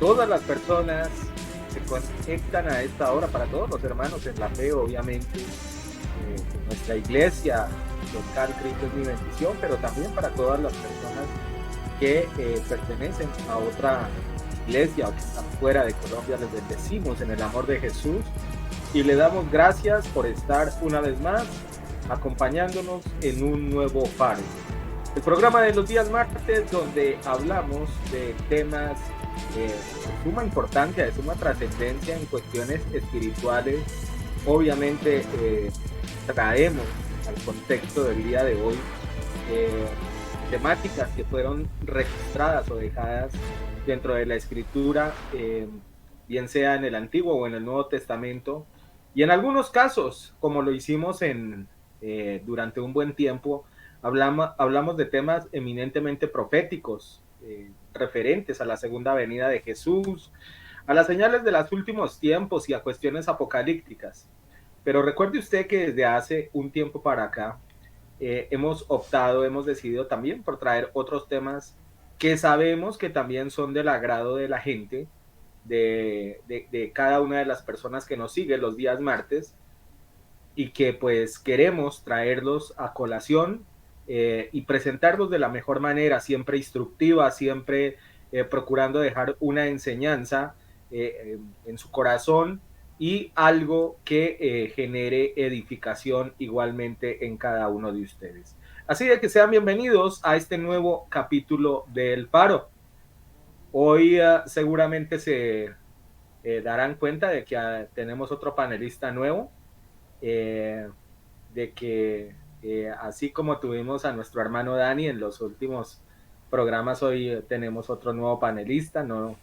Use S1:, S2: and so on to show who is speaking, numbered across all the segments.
S1: todas las personas se conectan a esta hora, para todos los hermanos en la fe, obviamente, nuestra iglesia local, Cristo es mi bendición, pero también para todas las personas que pertenecen a otra iglesia o que están fuera de Colombia. Les bendecimos en el amor de Jesús y le damos gracias por estar una vez más acompañándonos en un nuevo Faro. El programa de los días martes, donde hablamos de temas de suma importancia, de suma trascendencia en cuestiones espirituales. Obviamente traemos al contexto del día de hoy temáticas que fueron registradas o dejadas dentro de la escritura, bien sea en el Antiguo o en el Nuevo Testamento, y en algunos casos, como lo hicimos durante un buen tiempo, hablamos de temas eminentemente proféticos, referentes a la segunda venida de Jesús, a las señales de los últimos tiempos y a cuestiones apocalípticas. Pero recuerde usted que desde hace un tiempo para acá hemos decidido también por traer otros temas que sabemos que también son del agrado de la gente, de cada una de las personas que nos sigue los días martes, y que pues queremos traerlos a colación y presentarlos de la mejor manera, siempre instructiva, siempre procurando dejar una enseñanza en su corazón y algo que genere edificación igualmente en cada uno de ustedes. Así de que sean bienvenidos a este nuevo capítulo del Faro. Hoy seguramente se darán cuenta de que tenemos otro panelista nuevo, de que así como tuvimos a nuestro hermano Dani en los últimos programas, hoy tenemos otro nuevo panelista. No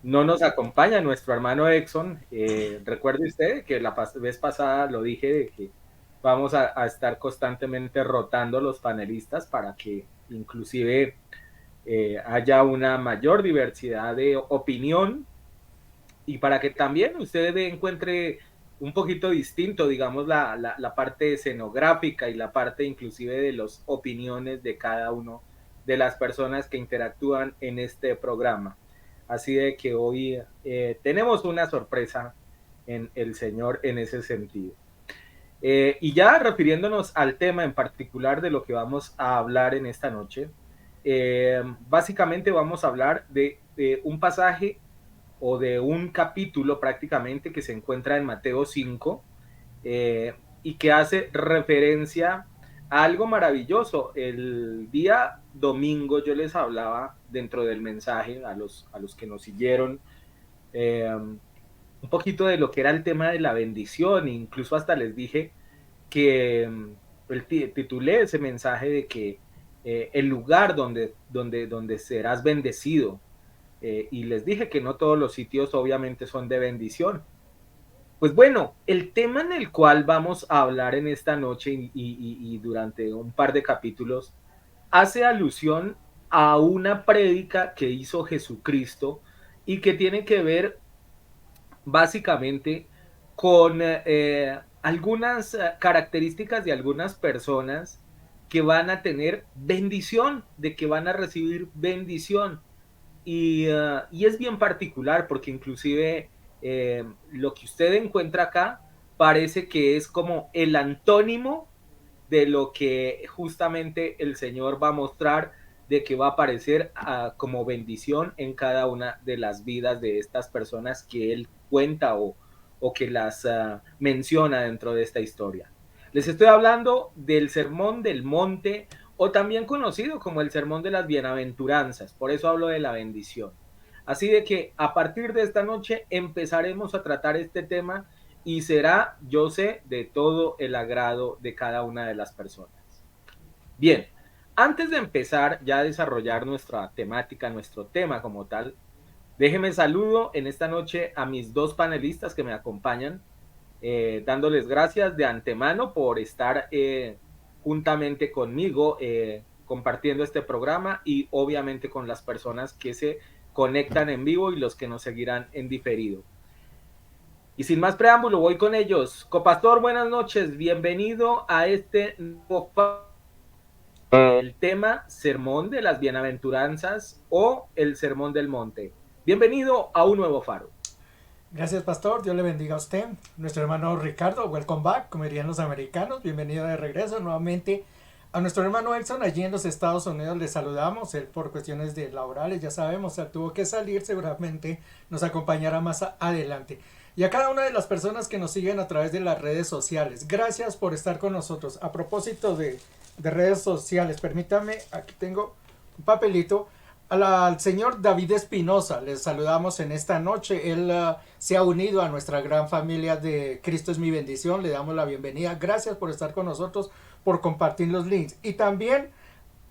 S1: nos acompaña nuestro hermano Exxon. Recuerde usted que la vez pasada lo dije, de que vamos a estar constantemente rotando los panelistas para que inclusive haya una mayor diversidad de opinión y para que también usted encuentre un poquito distinto, digamos, la parte escenográfica y la parte inclusive de las opiniones de cada uno de las personas que interactúan en este programa. Así de que hoy tenemos una sorpresa en el Señor en ese sentido. Y ya refiriéndonos al tema en particular de lo que vamos a hablar en esta noche, básicamente vamos a hablar de un pasaje o de un capítulo prácticamente que se encuentra en Mateo 5 y que hace referencia a algo maravilloso. El día domingo yo les hablaba dentro del mensaje a los que nos siguieron un poquito de lo que era el tema de la bendición, e incluso hasta les dije que titulé ese mensaje de que el lugar donde serás bendecido, y les dije que no todos los sitios obviamente son de bendición. Pues bueno, el tema en el cual vamos a hablar en esta noche y durante un par de capítulos hace alusión a una prédica que hizo Jesucristo y que tiene que ver básicamente con algunas características de algunas personas que van a tener bendición, de que van a recibir bendición. Y es bien particular porque inclusive lo que usted encuentra acá parece que es como el antónimo de lo que justamente el Señor va a mostrar, de que va a aparecer como bendición en cada una de las vidas de estas personas que Él cuenta o que las menciona dentro de esta historia. Les estoy hablando del Sermón del Monte, o también conocido como el Sermón de las Bienaventuranzas. Por eso hablo de la bendición. Así de que a partir de esta noche empezaremos a tratar este tema y será, yo sé, de todo el agrado de cada una de las personas. Bien, antes de empezar ya a desarrollar nuestra temática, nuestro tema como tal, déjeme saludo en esta noche a mis dos panelistas que me acompañan, dándoles gracias de antemano por estar juntamente conmigo compartiendo este programa, y obviamente con las personas que se conectan en vivo y los que nos seguirán en diferido. Y sin más preámbulo, voy con ellos. Copastor, buenas noches, bienvenido a este nuevo el tema Sermón de las Bienaventuranzas o el Sermón del Monte. Bienvenido a un nuevo faro.
S2: Gracias, pastor. Dios le bendiga a usted. Nuestro hermano Ricardo, welcome back, como dirían los americanos. Bienvenido de regreso nuevamente. A nuestro hermano Edson, allí en los Estados Unidos, le saludamos. Él, por cuestiones de laborales, ya sabemos, él tuvo que salir. Seguramente nos acompañará más adelante. Y a cada una de las personas que nos siguen a través de las redes sociales, gracias por estar con nosotros. A propósito de redes sociales, permítame, aquí tengo un papelito. Al señor David Espinosa les saludamos en esta noche. Él se ha unido a nuestra gran familia de Cristo es mi bendición. Le damos la bienvenida. Gracias por estar con nosotros, por compartir los links. Y también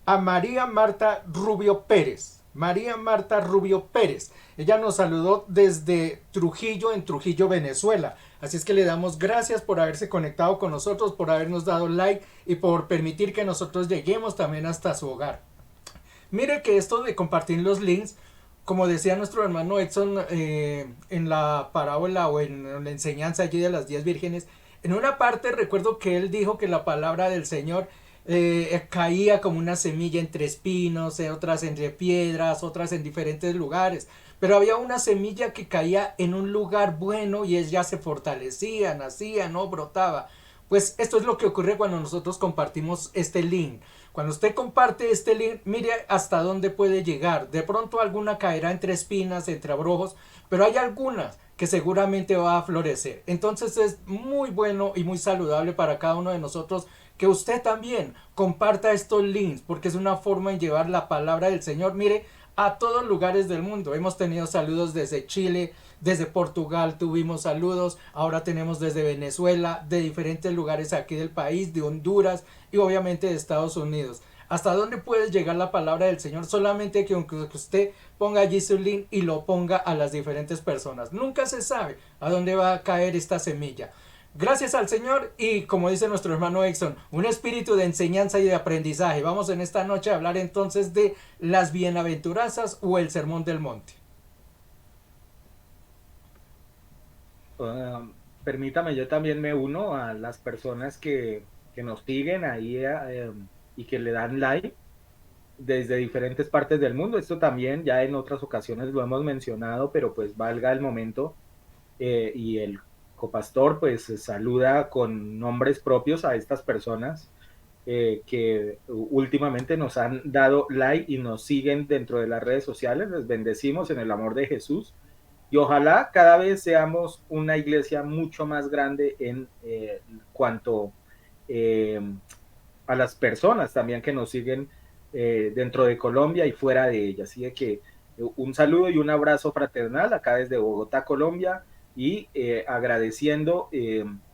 S2: a María Marta Rubio Pérez. María Marta Rubio Pérez. Ella nos saludó desde Trujillo, en Trujillo, Venezuela. Así es que le damos gracias por haberse conectado con nosotros, por habernos dado like y por permitir que nosotros lleguemos también hasta su hogar. Mire que esto de compartir los links, como decía nuestro hermano Edson en la parábola o en la enseñanza allí de las 10 vírgenes, en una parte recuerdo que él dijo que la palabra del Señor caía como una semilla entre espinos, otras entre piedras, otras en diferentes lugares. Pero había una semilla que caía en un lugar bueno y ella se fortalecía, nacía, no brotaba. Pues esto es lo que ocurre cuando nosotros compartimos este link. Cuando usted comparte este link, mire hasta dónde puede llegar. De pronto alguna caerá entre espinas, entre abrojos, pero hay algunas que seguramente va a florecer. Entonces es muy bueno y muy saludable para cada uno de nosotros que usted también comparta estos links, porque es una forma de llevar la palabra del Señor, mire, a todos lugares del mundo. Hemos tenido saludos desde Chile, desde Portugal tuvimos saludos, ahora tenemos desde Venezuela, de diferentes lugares aquí del país, de Honduras y obviamente de Estados Unidos. ¿Hasta dónde puede llegar la palabra del Señor? Solamente que aunque usted ponga allí su link y lo ponga a las diferentes personas. Nunca se sabe a dónde va a caer esta semilla. Gracias al Señor y como dice nuestro hermano Exxon, un espíritu de enseñanza y de aprendizaje. Vamos en esta noche a hablar entonces de las bienaventuranzas o el sermón del monte.
S1: Permítame, yo también me uno a las personas que nos siguen ahí y que le dan like desde diferentes partes del mundo. Esto también ya en otras ocasiones lo hemos mencionado, pero pues valga el momento y el copastor pues saluda con nombres propios a estas personas que últimamente nos han dado like y nos siguen dentro de las redes sociales. Les bendecimos en el amor de Jesús y ojalá cada vez seamos una iglesia mucho más grande en cuanto eh, a las personas también que nos siguen dentro de Colombia y fuera de ella. Así que un saludo y un abrazo fraternal acá desde Bogotá, Colombia, y agradeciendo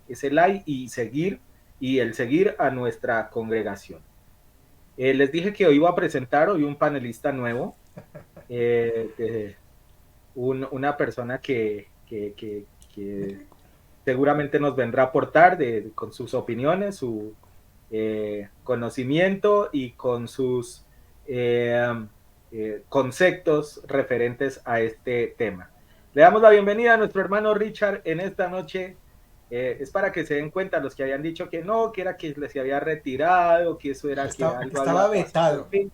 S1: ese like y el seguir a nuestra congregación. Les dije que hoy iba a presentar hoy un panelista nuevo, eh, una persona que seguramente nos vendrá a aportar con sus opiniones, su conocimiento y con sus conceptos referentes a este tema. Le damos la bienvenida a nuestro hermano Richard en esta noche. Es para que se den cuenta los que habían dicho que no, que era que se había retirado, que eso era que
S2: Que
S1: algo había
S2: estaba
S1: pasado,
S2: vetado.
S1: en fin,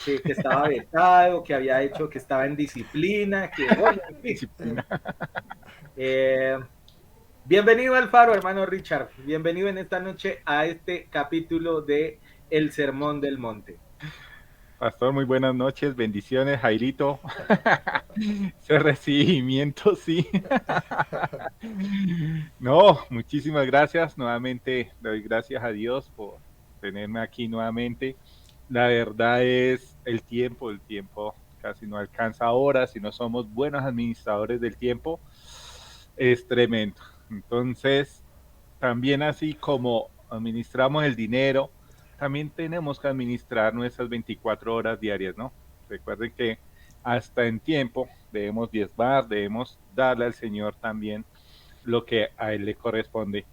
S1: que estaba vetado, que había hecho, que estaba en disciplina, que bueno, en fin.
S2: Sí.
S1: Eh, Bienvenido al Faro, hermano Richard. Bienvenido en esta noche a este capítulo de El Sermón del Monte.
S3: Pastor, muy buenas noches, bendiciones, Jairito. Ese recibimiento, sí. No, muchísimas gracias. Nuevamente doy gracias a Dios por tenerme aquí nuevamente. La verdad es el tiempo casi no alcanza ahora, si no somos buenos administradores del tiempo, es tremendo. Entonces, también así como administramos el dinero, también tenemos que administrar nuestras 24 horas diarias, ¿no? Recuerden que hasta en tiempo debemos diezmar, debemos darle al Señor también lo que a Él le corresponde.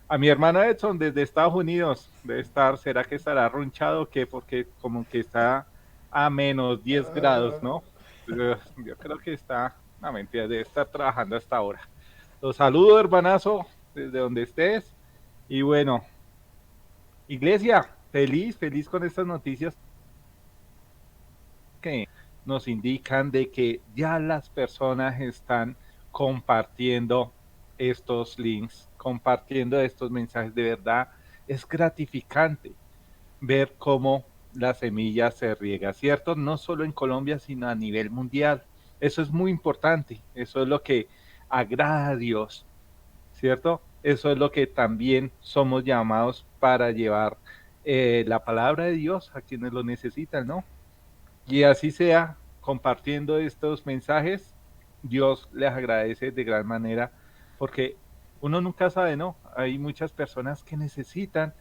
S3: A mi hermano Edson desde Estados Unidos debe estar, ¿será que estará ronchado o qué? Porque como que está a menos 10 grados, ¿no? Yo creo que está, no mentira, debe estar trabajando hasta ahora. Los saludo, hermanazo, desde donde estés. Y bueno, iglesia, feliz con estas noticias que nos indican de que ya las personas están compartiendo estos links, compartiendo estos mensajes. De verdad, es gratificante ver cómo la semilla se riega, ¿cierto? No solo en Colombia, sino a nivel mundial. Eso es muy importante, eso es lo que agrada a Dios, ¿cierto? Eso es lo que también somos llamados para llevar la palabra de Dios a quienes lo necesitan, ¿no? Y así sea, compartiendo estos mensajes, Dios les agradece de gran manera, porque uno nunca sabe, ¿no? Hay muchas personas que necesitan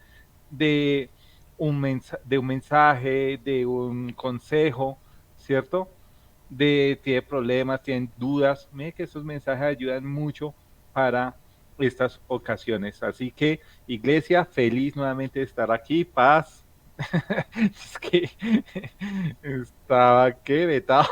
S3: de de un mensaje, de un consejo, ¿cierto? Tiene problemas, tienen dudas. Mire que esos mensajes ayudan mucho para estas ocasiones. Así que, iglesia, feliz nuevamente de estar aquí. Paz. Es que estaba que vetado.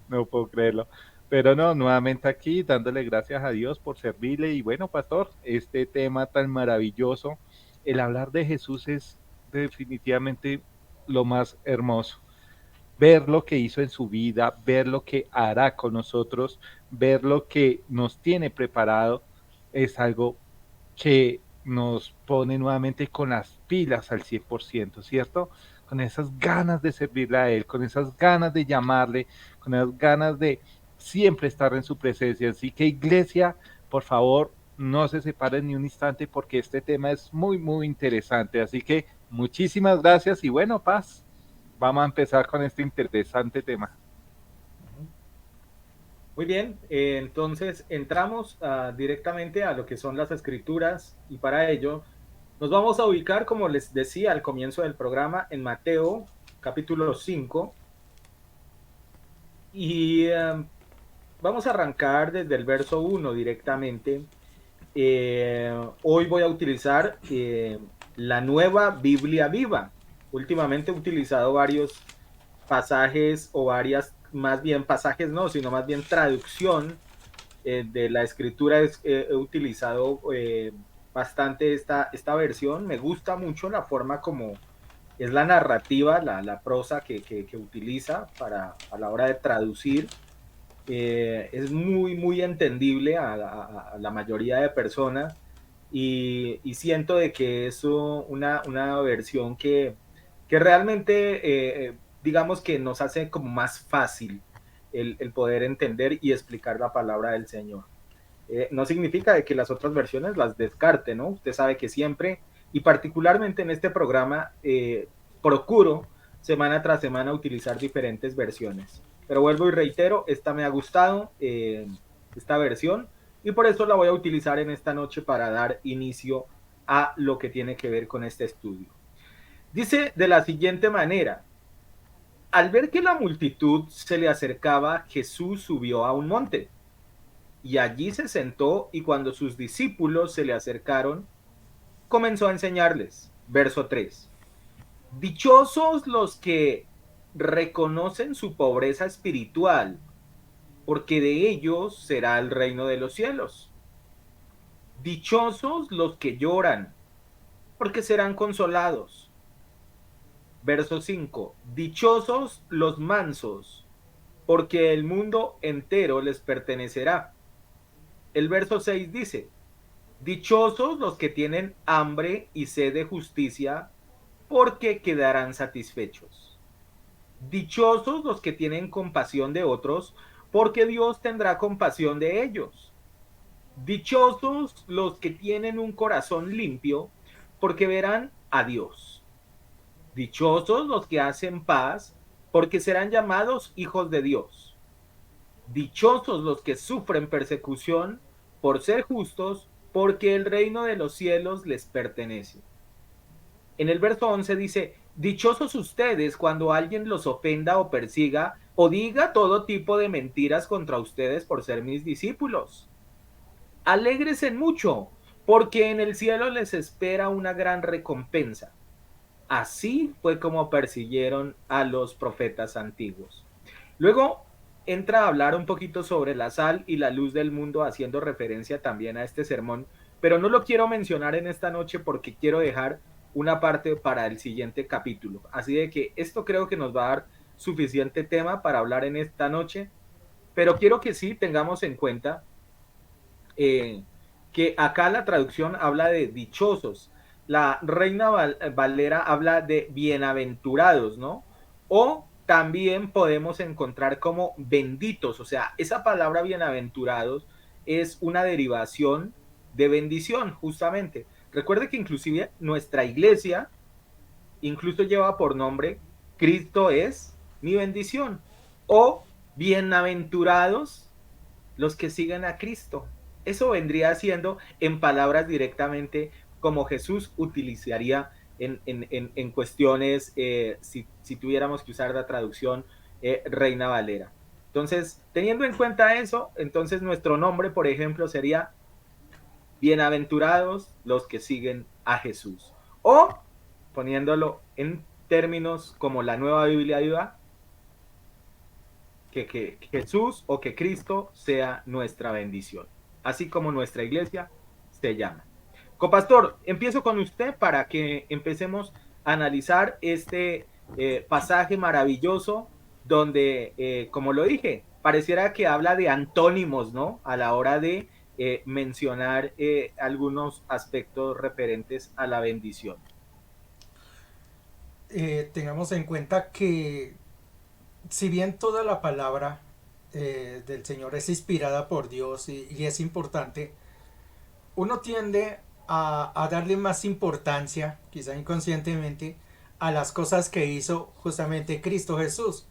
S3: No puedo creerlo. Pero no, nuevamente aquí dándole gracias a Dios por servirle. Y bueno, pastor, este tema tan maravilloso, el hablar de Jesús es definitivamente lo más hermoso. Ver lo que hizo en su vida, ver lo que hará con nosotros, ver lo que nos tiene preparado, es algo que nos pone nuevamente con las pilas al 100%, ¿cierto? Con esas ganas de servirle a Él, con esas ganas de llamarle, con esas ganas de siempre estar en su presencia. Así que iglesia, por favor, no se separen ni un instante porque este tema es muy, muy interesante. Así que muchísimas gracias y bueno, paz. Vamos a empezar con este interesante tema.
S1: Muy bien, entonces entramos directamente a lo que son las escrituras y para ello nos vamos a ubicar, como les decía al comienzo del programa, en Mateo capítulo 5 y vamos a arrancar desde el verso 1 directamente. Hoy voy a utilizar la nueva Biblia viva. Últimamente he utilizado varios pasajes o varias, más bien pasajes no, sino más bien traducción de la escritura. He utilizado bastante esta versión. Me gusta mucho la forma como es la narrativa, la prosa que utiliza a la hora de traducir. Es muy, muy entendible a la mayoría de personas y siento de que es una versión que realmente, digamos que nos hace como más fácil el poder entender y explicar la palabra del Señor. No significa de que las otras versiones las descarte, ¿no? Usted sabe que siempre, y particularmente en este programa, procuro semana tras semana utilizar diferentes versiones. Pero vuelvo y reitero, esta me ha gustado, esta versión, y por eso la voy a utilizar en esta noche para dar inicio a lo que tiene que ver con este estudio. Dice de la siguiente manera: al ver que la multitud se le acercaba, Jesús subió a un monte y allí se sentó, y cuando sus discípulos se le acercaron, comenzó a enseñarles. Verso 3. Dichosos los que reconocen su pobreza espiritual, porque de ellos será el reino de los cielos. Dichosos los que lloran, porque serán consolados. Verso 5. Dichosos los mansos, porque el mundo entero les pertenecerá. El verso 6 dice: dichosos los que tienen hambre y sed de justicia, porque quedarán satisfechos. Dichosos los que tienen compasión de otros, porque Dios tendrá compasión de ellos. Dichosos los que tienen un corazón limpio, porque verán a Dios. Dichosos los que hacen paz, porque serán llamados hijos de Dios. Dichosos los que sufren persecución por ser justos, porque el reino de los cielos les pertenece. En el verso 11 dice: dichosos ustedes cuando alguien los ofenda o persiga o diga todo tipo de mentiras contra ustedes por ser mis discípulos. Alégrese mucho, porque en el cielo les espera una gran recompensa. Así fue como persiguieron a los profetas antiguos. Luego entra a hablar un poquito sobre la sal y la luz del mundo, haciendo referencia también a este sermón, pero no lo quiero mencionar en esta noche porque quiero dejar una parte para el siguiente capítulo. Así de que esto creo que nos va a dar suficiente tema para hablar en esta noche, pero quiero que sí tengamos en cuenta eh, que acá la traducción habla de dichosos. La Reina Valera habla de bienaventurados, ¿no? O también podemos encontrar como benditos, o sea, esa palabra bienaventurados es una derivación de bendición, justamente. Recuerde que inclusive nuestra iglesia incluso lleva por nombre Cristo es mi bendición o bienaventurados los que siguen a Cristo. Eso vendría siendo en palabras directamente como Jesús utilizaría en cuestiones, si tuviéramos que usar la traducción Reina Valera. Entonces, teniendo en cuenta eso, entonces nuestro nombre, por ejemplo, sería bienaventurados los que siguen a Jesús. O, poniéndolo en términos como la Nueva Biblia Viva, que Jesús o que Cristo sea nuestra bendición, así como nuestra iglesia se llama. Copastor, empiezo con usted para que empecemos a analizar este pasaje maravilloso donde, como lo dije, pareciera que habla de antónimos, ¿no? A la hora de mencionar algunos aspectos referentes a la bendición.
S2: Tengamos en cuenta que si bien toda la palabra del Señor es inspirada por Dios y es importante, uno tiende a darle más importancia, quizá inconscientemente, a las cosas que hizo justamente Cristo Jesús.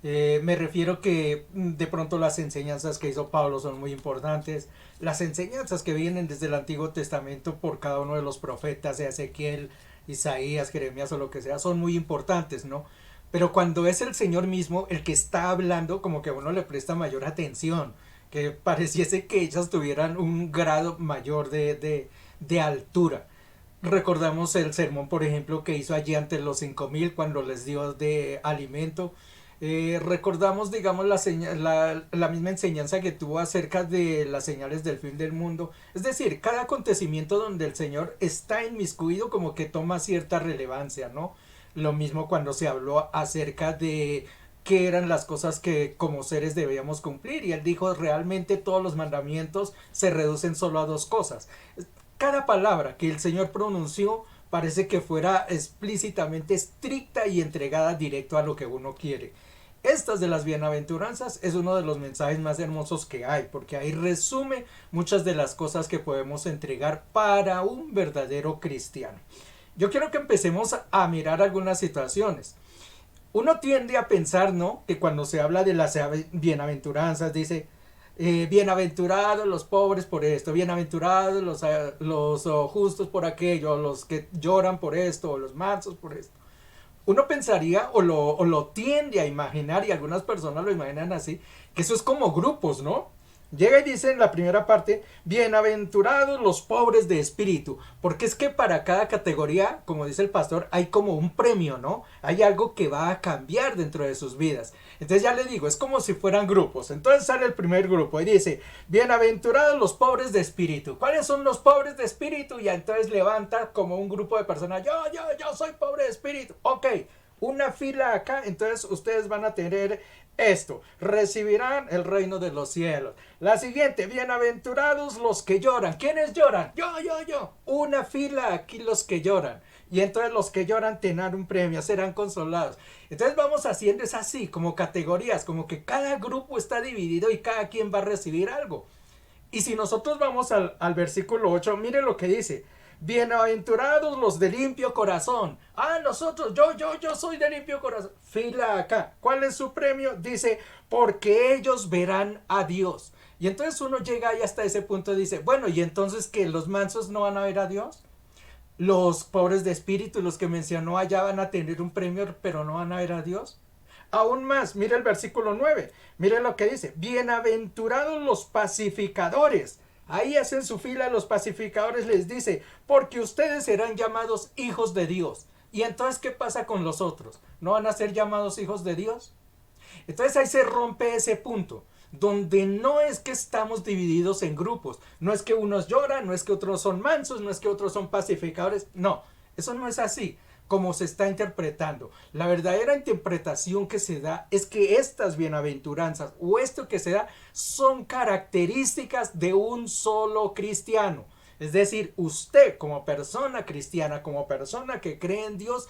S2: Me refiero que de pronto las enseñanzas que hizo Pablo son muy importantes, las enseñanzas que vienen desde el Antiguo Testamento por cada uno de los profetas, de Ezequiel, Isaías, Jeremías o lo que sea, son muy importantes, ¿no? Pero cuando es el Señor mismo el que está hablando, como que a uno le presta mayor atención, que pareciese que ellas tuvieran un grado mayor de altura. Recordamos el sermón, por ejemplo, que hizo allí ante los 5000 cuando les dio de alimento. Recordamos, digamos, la misma enseñanza que tuvo acerca de las señales del fin del mundo. Es decir, cada acontecimiento donde el Señor está inmiscuido como que toma cierta relevancia, ¿no? Lo mismo cuando se habló acerca de qué eran las cosas que como seres debíamos cumplir. Y él dijo, realmente todos los mandamientos se reducen solo a dos cosas. Cada palabra que el Señor pronunció parece que fuera explícitamente estricta y entregada directo a lo que uno quiere. Estas de las bienaventuranzas es uno de los mensajes más hermosos que hay, porque ahí resume muchas de las cosas que podemos entregar para un verdadero cristiano. Yo quiero que empecemos a mirar algunas situaciones. Uno tiende a pensar, ¿no?, que cuando se habla de las bienaventuranzas dice bienaventurados los pobres por esto, bienaventurados los justos por aquello, los que lloran por esto, o los mansos por esto. Uno pensaría o lo tiende a imaginar, y algunas personas lo imaginan así, que eso es como grupos, ¿no? Llega y dice en la primera parte, bienaventurados los pobres de espíritu, porque es que para cada categoría, como dice el pastor, hay como un premio, ¿no? Hay algo que va a cambiar dentro de sus vidas. Entonces ya le digo, es como si fueran grupos. Entonces sale el primer grupo y dice, bienaventurados los pobres de espíritu. ¿Cuáles son los pobres de espíritu? Y entonces levanta como un grupo de personas, yo soy pobre de espíritu. Ok, una fila acá, entonces ustedes van a tener esto, recibirán el reino de los cielos. La siguiente, bienaventurados los que lloran. ¿Quiénes lloran? Yo. Una fila aquí los que lloran. Y entonces los que lloran tendrán un premio, serán consolados. Entonces vamos haciendo es así, como categorías, como que cada grupo está dividido y cada quien va a recibir algo. Y si nosotros vamos al versículo 8, miren lo que dice. Bienaventurados los de limpio corazón. Nosotros, yo soy de limpio corazón. Fila acá. ¿Cuál es su premio? Dice, porque ellos verán a Dios. Y entonces uno llega ahí hasta ese punto y dice, bueno, ¿y entonces que los mansos no van a ver a Dios? Los pobres de espíritu, los que mencionó allá, van a tener un premio, pero no van a ver a Dios. Aún más, mire el versículo 9. Mire lo que dice. Bienaventurados los pacificadores. Ahí hacen su fila los pacificadores, les dice, porque ustedes serán llamados hijos de Dios. Y entonces, ¿qué pasa con los otros? ¿No van a ser llamados hijos de Dios? Entonces ahí se rompe ese punto, donde no es que estamos divididos en grupos, no es que unos lloran, no es que otros son mansos, no es que otros son pacificadores, no, eso no es así. como se está interpretando. La verdadera interpretación que se da es que estas bienaventuranzas o esto que se da son características de un solo cristiano. Es decir, usted como persona cristiana, como persona que cree en Dios,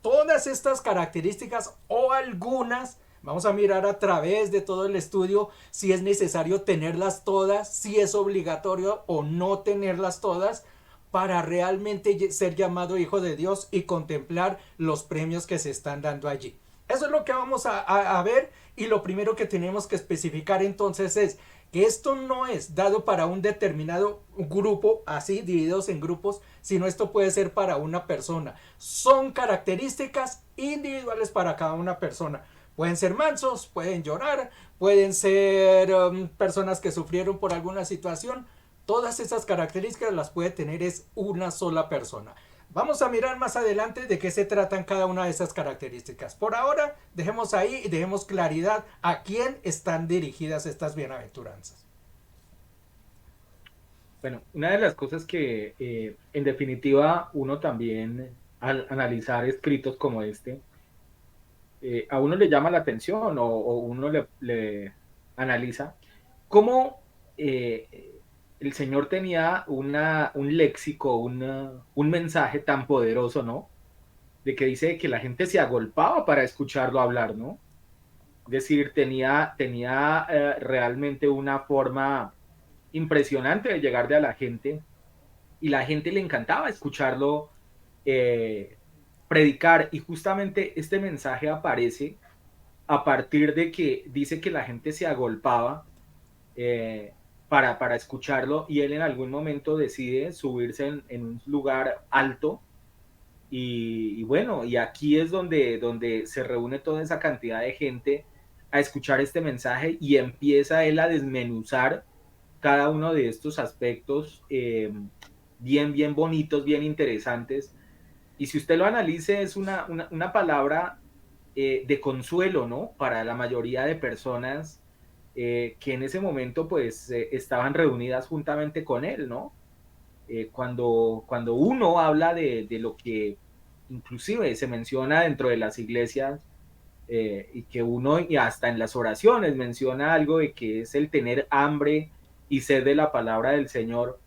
S2: todas estas características o algunas, vamos a mirar a través de todo el estudio si es necesario tenerlas todas, si es obligatorio o no tenerlas todas para realmente ser llamado hijo de Dios y contemplar los premios que se están dando allí. Eso es lo que vamos a ver, y lo primero que tenemos que especificar entonces es que esto no es dado para un determinado grupo, así divididos en grupos, sino esto puede ser para una persona. Son características individuales para cada una persona. Pueden ser mansos, pueden llorar, pueden ser personas que sufrieron por alguna situación. Todas esas características las puede tener es una sola persona. Vamos a mirar más adelante de qué se tratan cada una de esas características. Por ahora, dejemos ahí y dejemos claridad a quién están dirigidas estas bienaventuranzas.
S1: Bueno, una de las cosas que en definitiva uno también al analizar escritos como este, a uno le llama la atención o uno le analiza cómo el Señor tenía un léxico, un mensaje tan poderoso, ¿no? De que dice que la gente se agolpaba para escucharlo hablar, ¿no? Es decir, tenía realmente una forma impresionante de llegarle a la gente y la gente le encantaba escucharlo eh, predicar, y justamente este mensaje aparece a partir de que dice que la gente se agolpaba eh, para escucharlo, y él en algún momento decide subirse en un lugar alto y bueno, y aquí es donde se reúne toda esa cantidad de gente a escuchar este mensaje y empieza él a desmenuzar cada uno de estos aspectos bien bonitos, bien interesantes. Y si usted lo analice, es una palabra de consuelo, ¿no? Para la mayoría de personas que en ese momento pues estaban reunidas juntamente con él, ¿no? Cuando uno habla de lo que inclusive se menciona dentro de las iglesias, y que uno y hasta en las oraciones menciona algo de que es el tener hambre y sed de la palabra del Señor,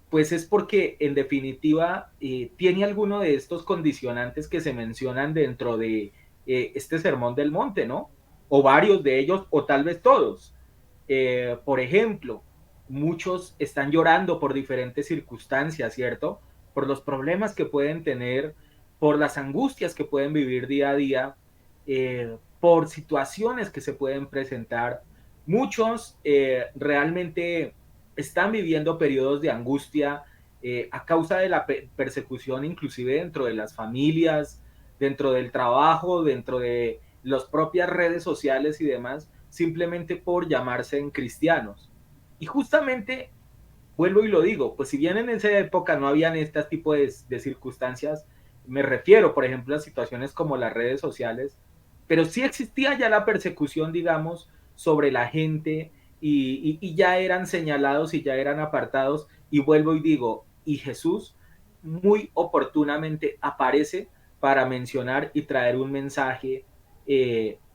S1: pues es porque en definitiva tiene alguno de estos condicionantes que se mencionan dentro de este sermón del monte, ¿no? O varios de ellos, o tal vez todos. Por ejemplo, muchos están llorando por diferentes circunstancias, ¿cierto? Por los problemas que pueden tener, por las angustias que pueden vivir día a día, por situaciones que se pueden presentar. Muchos realmente están viviendo periodos de angustia a causa de la persecución, inclusive dentro de las familias, dentro del trabajo, dentro de las propias redes sociales y demás, simplemente por llamarse en cristianos. Y justamente, vuelvo y lo digo, pues si bien en esa época no habían este tipo de circunstancias, me refiero, por ejemplo, a situaciones como las redes sociales, pero sí existía ya la persecución, digamos, sobre la gente y ya eran señalados y ya eran apartados. Y vuelvo y digo, y Jesús muy oportunamente aparece para mencionar y traer un mensaje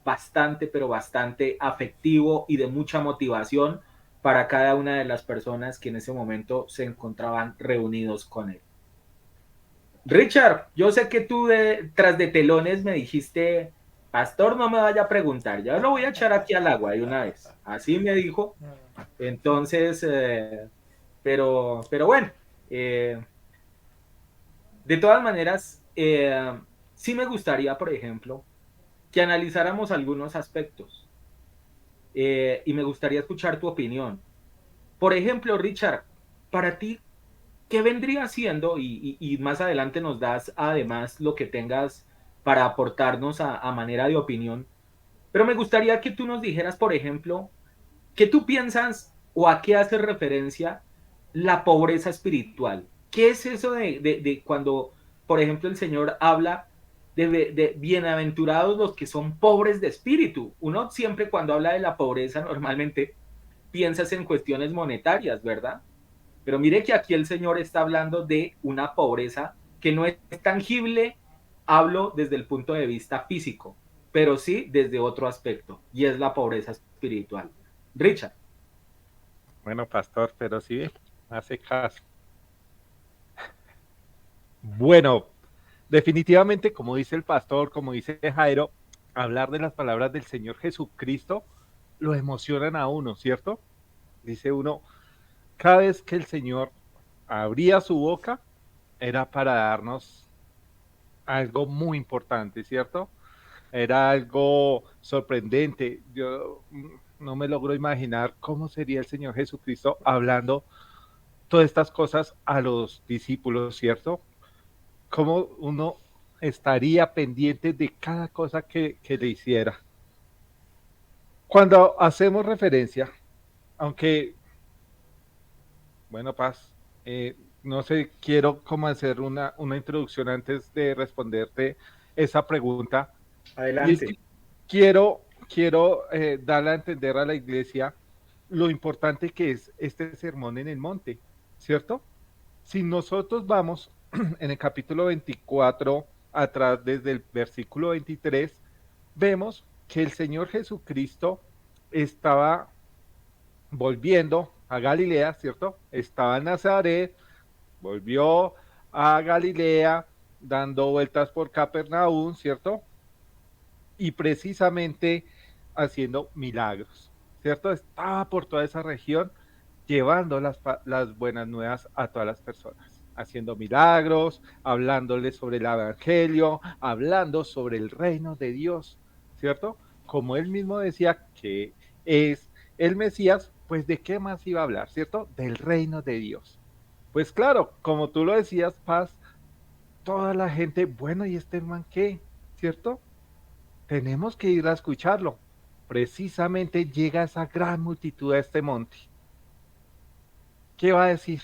S1: bastante, pero bastante afectivo y de mucha motivación para cada una de las personas que en ese momento se encontraban reunidos con él. Richard, yo sé que tú tras de telones me dijiste, pastor, no me vaya a preguntar, ya lo voy a echar aquí al agua de una vez. Así me dijo. Entonces, pero bueno, de todas maneras, sí me gustaría, por ejemplo, que analizáramos algunos aspectos y me gustaría escuchar tu opinión. Por ejemplo, Richard, para ti, ¿qué vendría siendo? Y más adelante nos das además lo que tengas para aportarnos a manera de opinión. Pero me gustaría que tú nos dijeras, por ejemplo, ¿qué tú piensas o a qué hace referencia la pobreza espiritual? ¿Qué es eso de cuando, por ejemplo, el Señor habla de bienaventurados los que son pobres de espíritu? Uno siempre cuando habla de la pobreza normalmente piensas en cuestiones monetarias, ¿verdad? Pero mire que aquí el Señor está hablando de una pobreza que no es tangible, hablo desde el punto de vista físico, pero sí desde otro aspecto, y es la pobreza espiritual. Richard.
S3: Bueno, pastor, pero sí, hace caso. Bueno, definitivamente, como dice el pastor, como dice Jairo, hablar de las palabras del Señor Jesucristo lo emocionan a uno, ¿cierto? Dice uno, cada vez que el Señor abría su boca, era para darnos algo muy importante, ¿cierto? Era algo sorprendente. Yo no me logro imaginar cómo sería el Señor Jesucristo hablando todas estas cosas a los discípulos, ¿cierto? Cómo uno estaría pendiente de cada cosa que le hiciera. Cuando hacemos referencia, aunque, bueno, Paz, no sé, quiero como hacer una introducción antes de responderte esa pregunta. Y es que
S1: Adelante.
S3: quiero darle a entender a la iglesia lo importante que es este sermón en el monte, ¿cierto? Si nosotros vamos en el capítulo 24, atrás desde el versículo 23, vemos que el Señor Jesucristo estaba volviendo a Galilea, ¿cierto? Estaba en Nazaret, volvió a Galilea, dando vueltas por Capernaum, ¿cierto? Y precisamente haciendo milagros, ¿cierto? Estaba por toda esa región llevando las buenas nuevas a todas las personas, haciendo milagros, hablándoles sobre el Evangelio, hablando sobre el reino de Dios, ¿cierto? Como él mismo decía que es el Mesías, pues de qué más iba a hablar, ¿cierto? Del reino de Dios. Pues claro, como tú lo decías, Paz, toda la gente, bueno, ¿y este man qué? ¿Cierto? Tenemos que ir a escucharlo. Precisamente llega esa gran multitud a este monte. ¿Qué va a decir?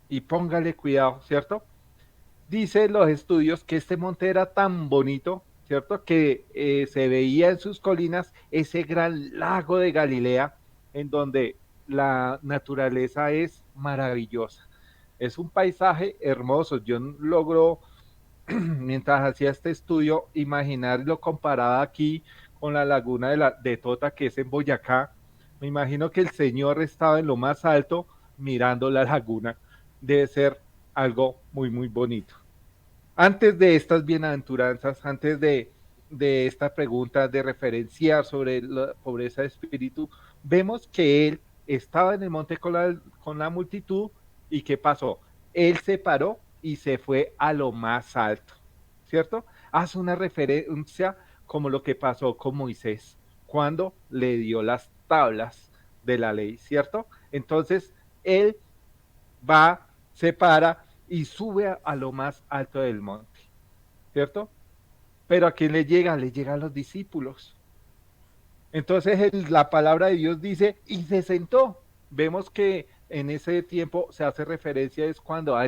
S3: Y póngale cuidado, ¿cierto? Dice los estudios que este monte era tan bonito, ¿cierto? Que se veía en sus colinas ese gran lago de Galilea, en donde la naturaleza es maravillosa. Es un paisaje hermoso. Yo logro mientras hacía este estudio, imaginar lo comparaba aquí con la laguna de Tota, que es en Boyacá. Me imagino que el señor estaba en lo más alto mirando la laguna. Debe ser algo muy, muy bonito. Antes de estas bienaventuranzas, antes de esta pregunta de referenciar sobre la pobreza de espíritu, vemos que él estaba en el monte con la multitud y ¿qué pasó? Él se paró y se fue a lo más alto, ¿cierto? Hace una referencia como lo que pasó con Moisés cuando le dio las tablas de la ley, ¿cierto? Entonces, él va, se para y sube a lo más alto del monte, ¿cierto? Pero ¿a quién le llega? Le llega a los discípulos. Entonces la palabra de Dios dice, y se sentó. Vemos que en ese tiempo se hace referencia es cuando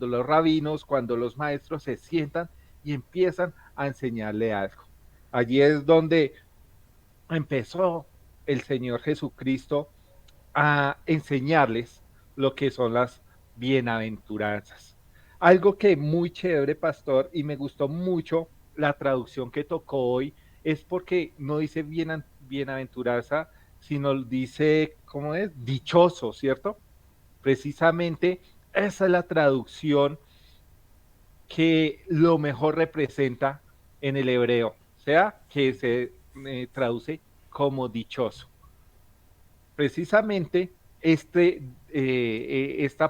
S3: los rabinos, cuando los maestros se sientan y empiezan a enseñarle algo. Allí es donde empezó el Señor Jesucristo a enseñarles lo que son las bienaventuranzas. Algo que muy chévere, pastor, y me gustó mucho la traducción que tocó hoy, es porque no dice bienaventuranza, sino dice, ¿cómo es? Dichoso, ¿cierto? Precisamente esa es la traducción que lo mejor representa en el hebreo, o sea, que se traduce como dichoso. Precisamente esta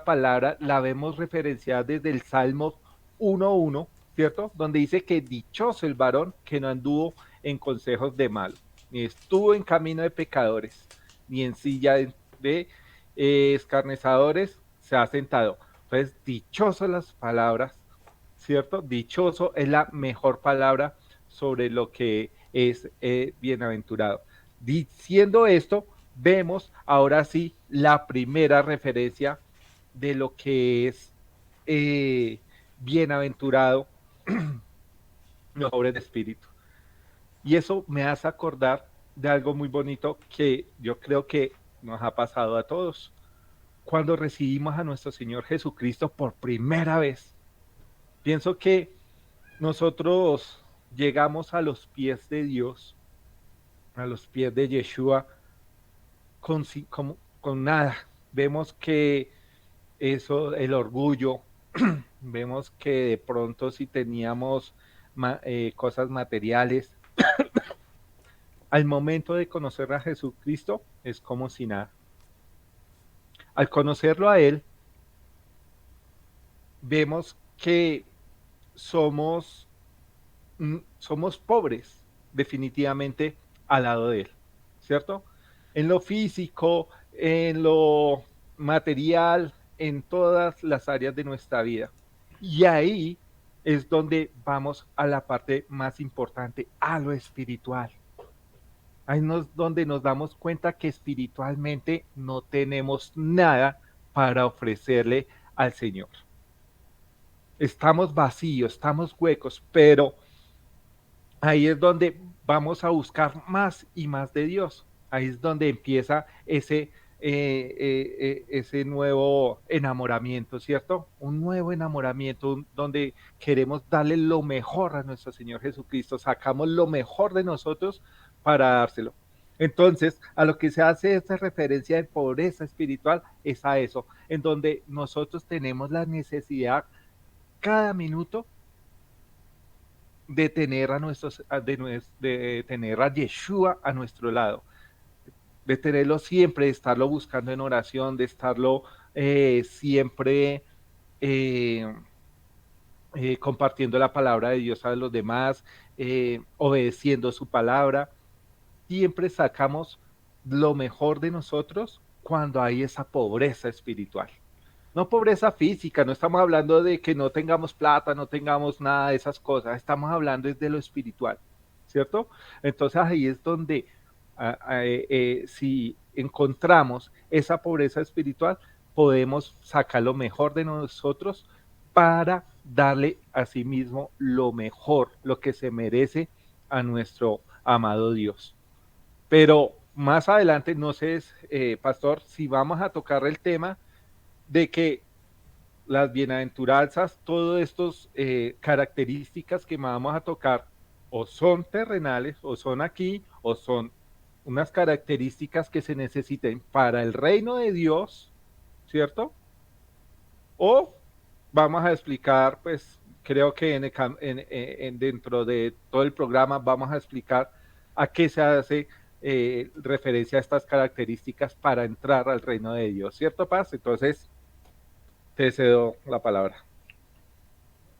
S3: palabra la vemos referenciada desde el Salmo 1.1, ¿cierto? Donde dice que dichoso el varón que no anduvo en consejos de malo, ni estuvo en camino de pecadores, ni en silla de escarnezadores se ha sentado. Entonces, dichoso las palabras, ¿cierto? Dichoso es la mejor palabra sobre lo que es bienaventurado. Diciendo esto, vemos ahora sí la primera referencia de lo que es bienaventurado los pobres de espíritu. Y eso me hace acordar de algo muy bonito que yo creo que nos ha pasado a todos. Cuando recibimos a nuestro Señor Jesucristo por primera vez, Pienso que nosotros llegamos a los pies de Dios, a los pies de Yeshua, con nada. Vemos que eso, el orgullo, vemos que de pronto si teníamos cosas materiales, al momento de conocer a Jesucristo es como si nada. Al conocerlo a Él, vemos que somos, somos pobres definitivamente al lado de Él, ¿cierto? En lo físico, en lo material, en todas las áreas de nuestra vida. Y ahí es donde vamos a la parte más importante, a lo espiritual. Ahí es donde nos damos cuenta que espiritualmente no tenemos nada para ofrecerle al Señor. Estamos vacíos, estamos huecos, pero ahí es donde vamos a buscar más y más de Dios. Ahí es donde empieza ese nuevo enamoramiento, ¿cierto? Un nuevo enamoramiento donde queremos darle lo mejor a nuestro Señor Jesucristo, sacamos lo mejor de nosotros para dárselo. Entonces, a lo que se hace esta referencia de pobreza espiritual es a eso, en donde nosotros tenemos la necesidad cada minuto de tener de tener a Yeshua a nuestro lado, de tenerlo siempre, de estarlo buscando en oración, de estarlo siempre eh, compartiendo la palabra de Dios a los demás, obedeciendo su palabra. Siempre sacamos lo mejor de nosotros cuando hay esa pobreza espiritual. No pobreza física, no estamos hablando de que no tengamos plata, no tengamos nada de esas cosas, estamos hablando de lo espiritual, ¿cierto? Entonces ahí es donde si encontramos esa pobreza espiritual, podemos sacar lo mejor de nosotros para darle a sí mismo lo mejor, lo que se merece a nuestro amado Dios. Pero más adelante, no sé, pastor, si vamos a tocar el tema de que las bienaventuranzas, todas estas características que vamos a tocar, o son terrenales, o son aquí, o son unas características que se necesiten para el reino de Dios, ¿cierto? O vamos a explicar, pues creo que dentro de todo el programa vamos a explicar a qué se hace referencia a estas características para entrar al reino de Dios, ¿cierto, Paz? Entonces, te cedo la palabra.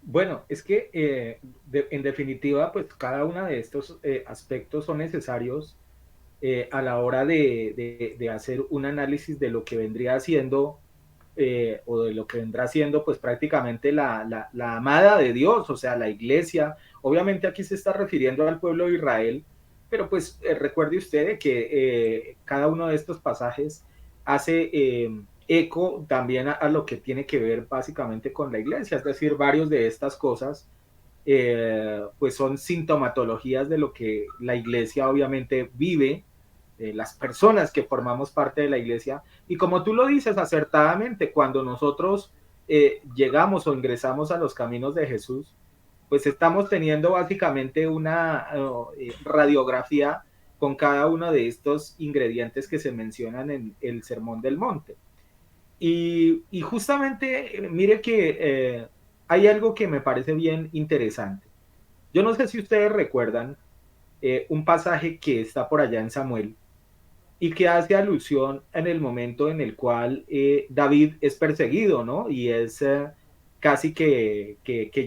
S1: Bueno, es que en definitiva, pues cada uno de estos aspectos son necesarios a la hora de hacer un análisis de lo que vendría siendo o de lo que vendrá siendo pues prácticamente la amada de Dios, o sea, la iglesia. Obviamente aquí se está refiriendo al pueblo de Israel, pero pues recuerde usted que cada uno de estos pasajes hace eco también a lo que tiene que ver básicamente con la iglesia, es decir, varios de estas cosas pues son sintomatologías de lo que la iglesia obviamente vive, las personas que formamos parte de la iglesia. Y como tú lo dices acertadamente, cuando nosotros llegamos o ingresamos a los caminos de Jesús, pues estamos teniendo básicamente una radiografía con cada uno de estos ingredientes que se mencionan en el Sermón del Monte. Y justamente, mire que hay algo que me parece bien interesante. Yo no sé si ustedes recuerdan un pasaje que está por allá en Samuel y que hace alusión en el momento en el cual David es perseguido, ¿no? Y es casi que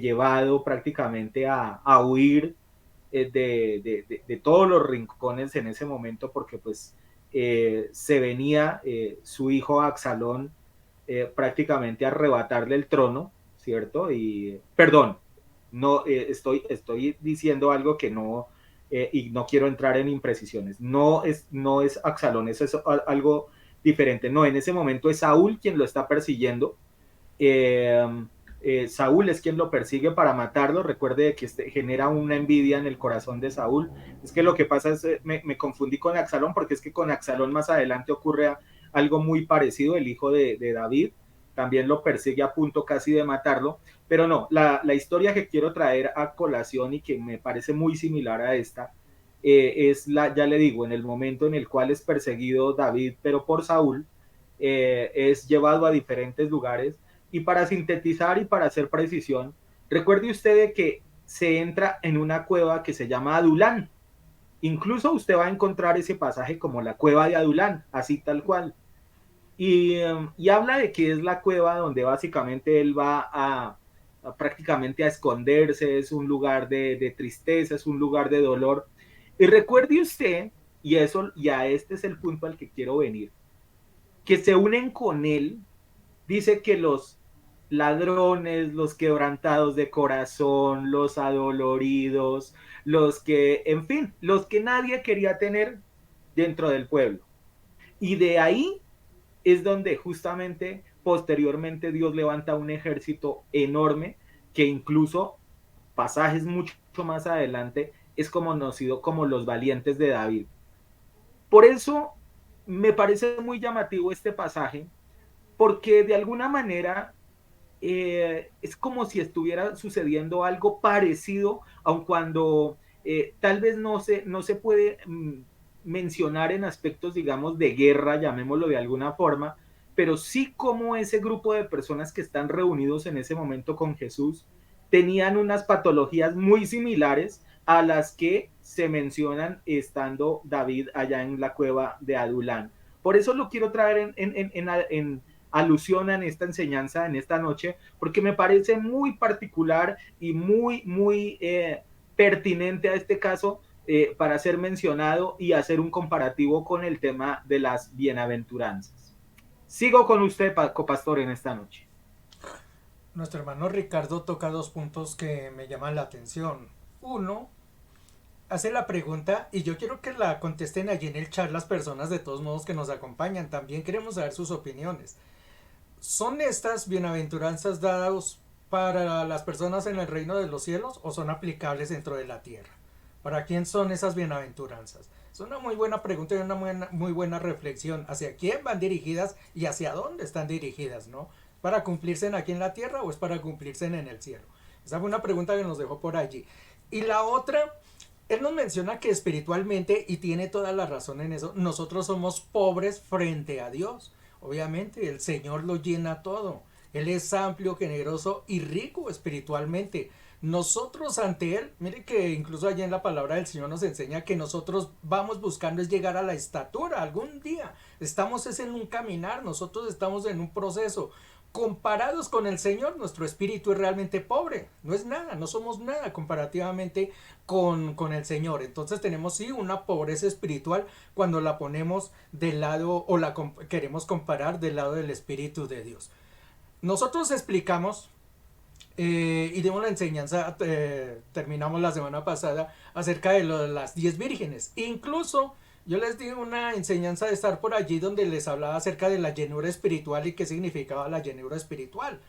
S1: llevado prácticamente a huir de todos los rincones en ese momento porque pues se venía su hijo Absalón prácticamente a arrebatarle el trono, ¿cierto? Y, perdón, no estoy diciendo algo que no, y no quiero entrar en imprecisiones. No es Absalón, eso es algo diferente. No, en ese momento es Saúl quien lo está persiguiendo. Eh, Saúl es quien lo persigue para matarlo. Recuerde que genera una envidia en el corazón de Saúl. Es que lo que pasa es, me confundí con Absalón, porque es que con Absalón más adelante ocurre algo muy parecido, el hijo de David. también lo persigue a punto casi de matarlo, pero no, la historia que quiero traer a colación y que me parece muy similar a esta, es ya le digo, en el momento en el cual es perseguido David, pero por Saúl, es llevado a diferentes lugares, y para sintetizar y para hacer precisión, recuerde usted que se entra en una cueva que se llama Adulán. Incluso usted va a encontrar ese pasaje como la cueva de Adulán, así tal cual. Y habla de que es la cueva donde básicamente él va a prácticamente a esconderse, es un lugar de tristeza, es un lugar de dolor. Y recuerde usted, y eso, ya este es el punto al que quiero venir, que se unen con él, dice que los ladrones, los quebrantados de corazón, los adoloridos, los que, en fin, los que nadie quería tener dentro del pueblo. Y de ahí es donde justamente posteriormente Dios levanta un ejército enorme que incluso pasajes mucho más adelante es conocido como los valientes de David. Por eso me parece muy llamativo este pasaje, porque de alguna manera es como si estuviera sucediendo algo parecido, aun cuando tal vez no se puede mencionar en aspectos, digamos, de guerra, llamémoslo de alguna forma, pero sí como ese grupo de personas que están reunidos en ese momento con Jesús tenían unas patologías muy similares a las que se mencionan estando David allá en la cueva de Adulán. Por eso lo quiero traer en alusión en esta enseñanza, en esta noche, porque me parece muy particular y muy pertinente a este caso, para ser mencionado y hacer un comparativo con el tema de las bienaventuranzas. Sigo con usted, copastor, en esta noche.
S2: Nuestro hermano Ricardo toca dos puntos que me llaman la atención. Uno, hace la pregunta y yo quiero que la contesten allí en el chat las personas de todos modos que nos acompañan. También queremos saber sus opiniones. ¿Son estas bienaventuranzas dadas para las personas en el reino de los cielos o son aplicables dentro de la tierra? ¿Para quién son esas bienaventuranzas? Es una muy buena pregunta y una muy buena reflexión. ¿Hacia quién van dirigidas y hacia dónde están dirigidas, no? ¿Para cumplirse aquí en la tierra o es para cumplirse en el cielo? Esa fue una pregunta que nos dejó por allí. Y la otra, él nos menciona que espiritualmente, y tiene toda la razón en eso, nosotros somos pobres frente a Dios. Obviamente, el Señor lo llena todo. Él es amplio, generoso y rico espiritualmente. Nosotros ante Él, mire que incluso allá en la palabra del Señor nos enseña que nosotros vamos buscando es llegar a la estatura algún día. Estamos es en un caminar, nosotros estamos en un proceso. Comparados con el Señor, nuestro espíritu es realmente pobre, no es nada, no somos nada comparativamente con el Señor. Entonces tenemos sí una pobreza espiritual cuando la ponemos del lado o la queremos comparar del lado del Espíritu de Dios. Nosotros explicamos y dimos la enseñanza, terminamos la semana pasada acerca de las 10 vírgenes. Incluso yo les di una enseñanza de estar por allí donde les hablaba acerca de la llenura espiritual y qué significaba la llenura espiritual.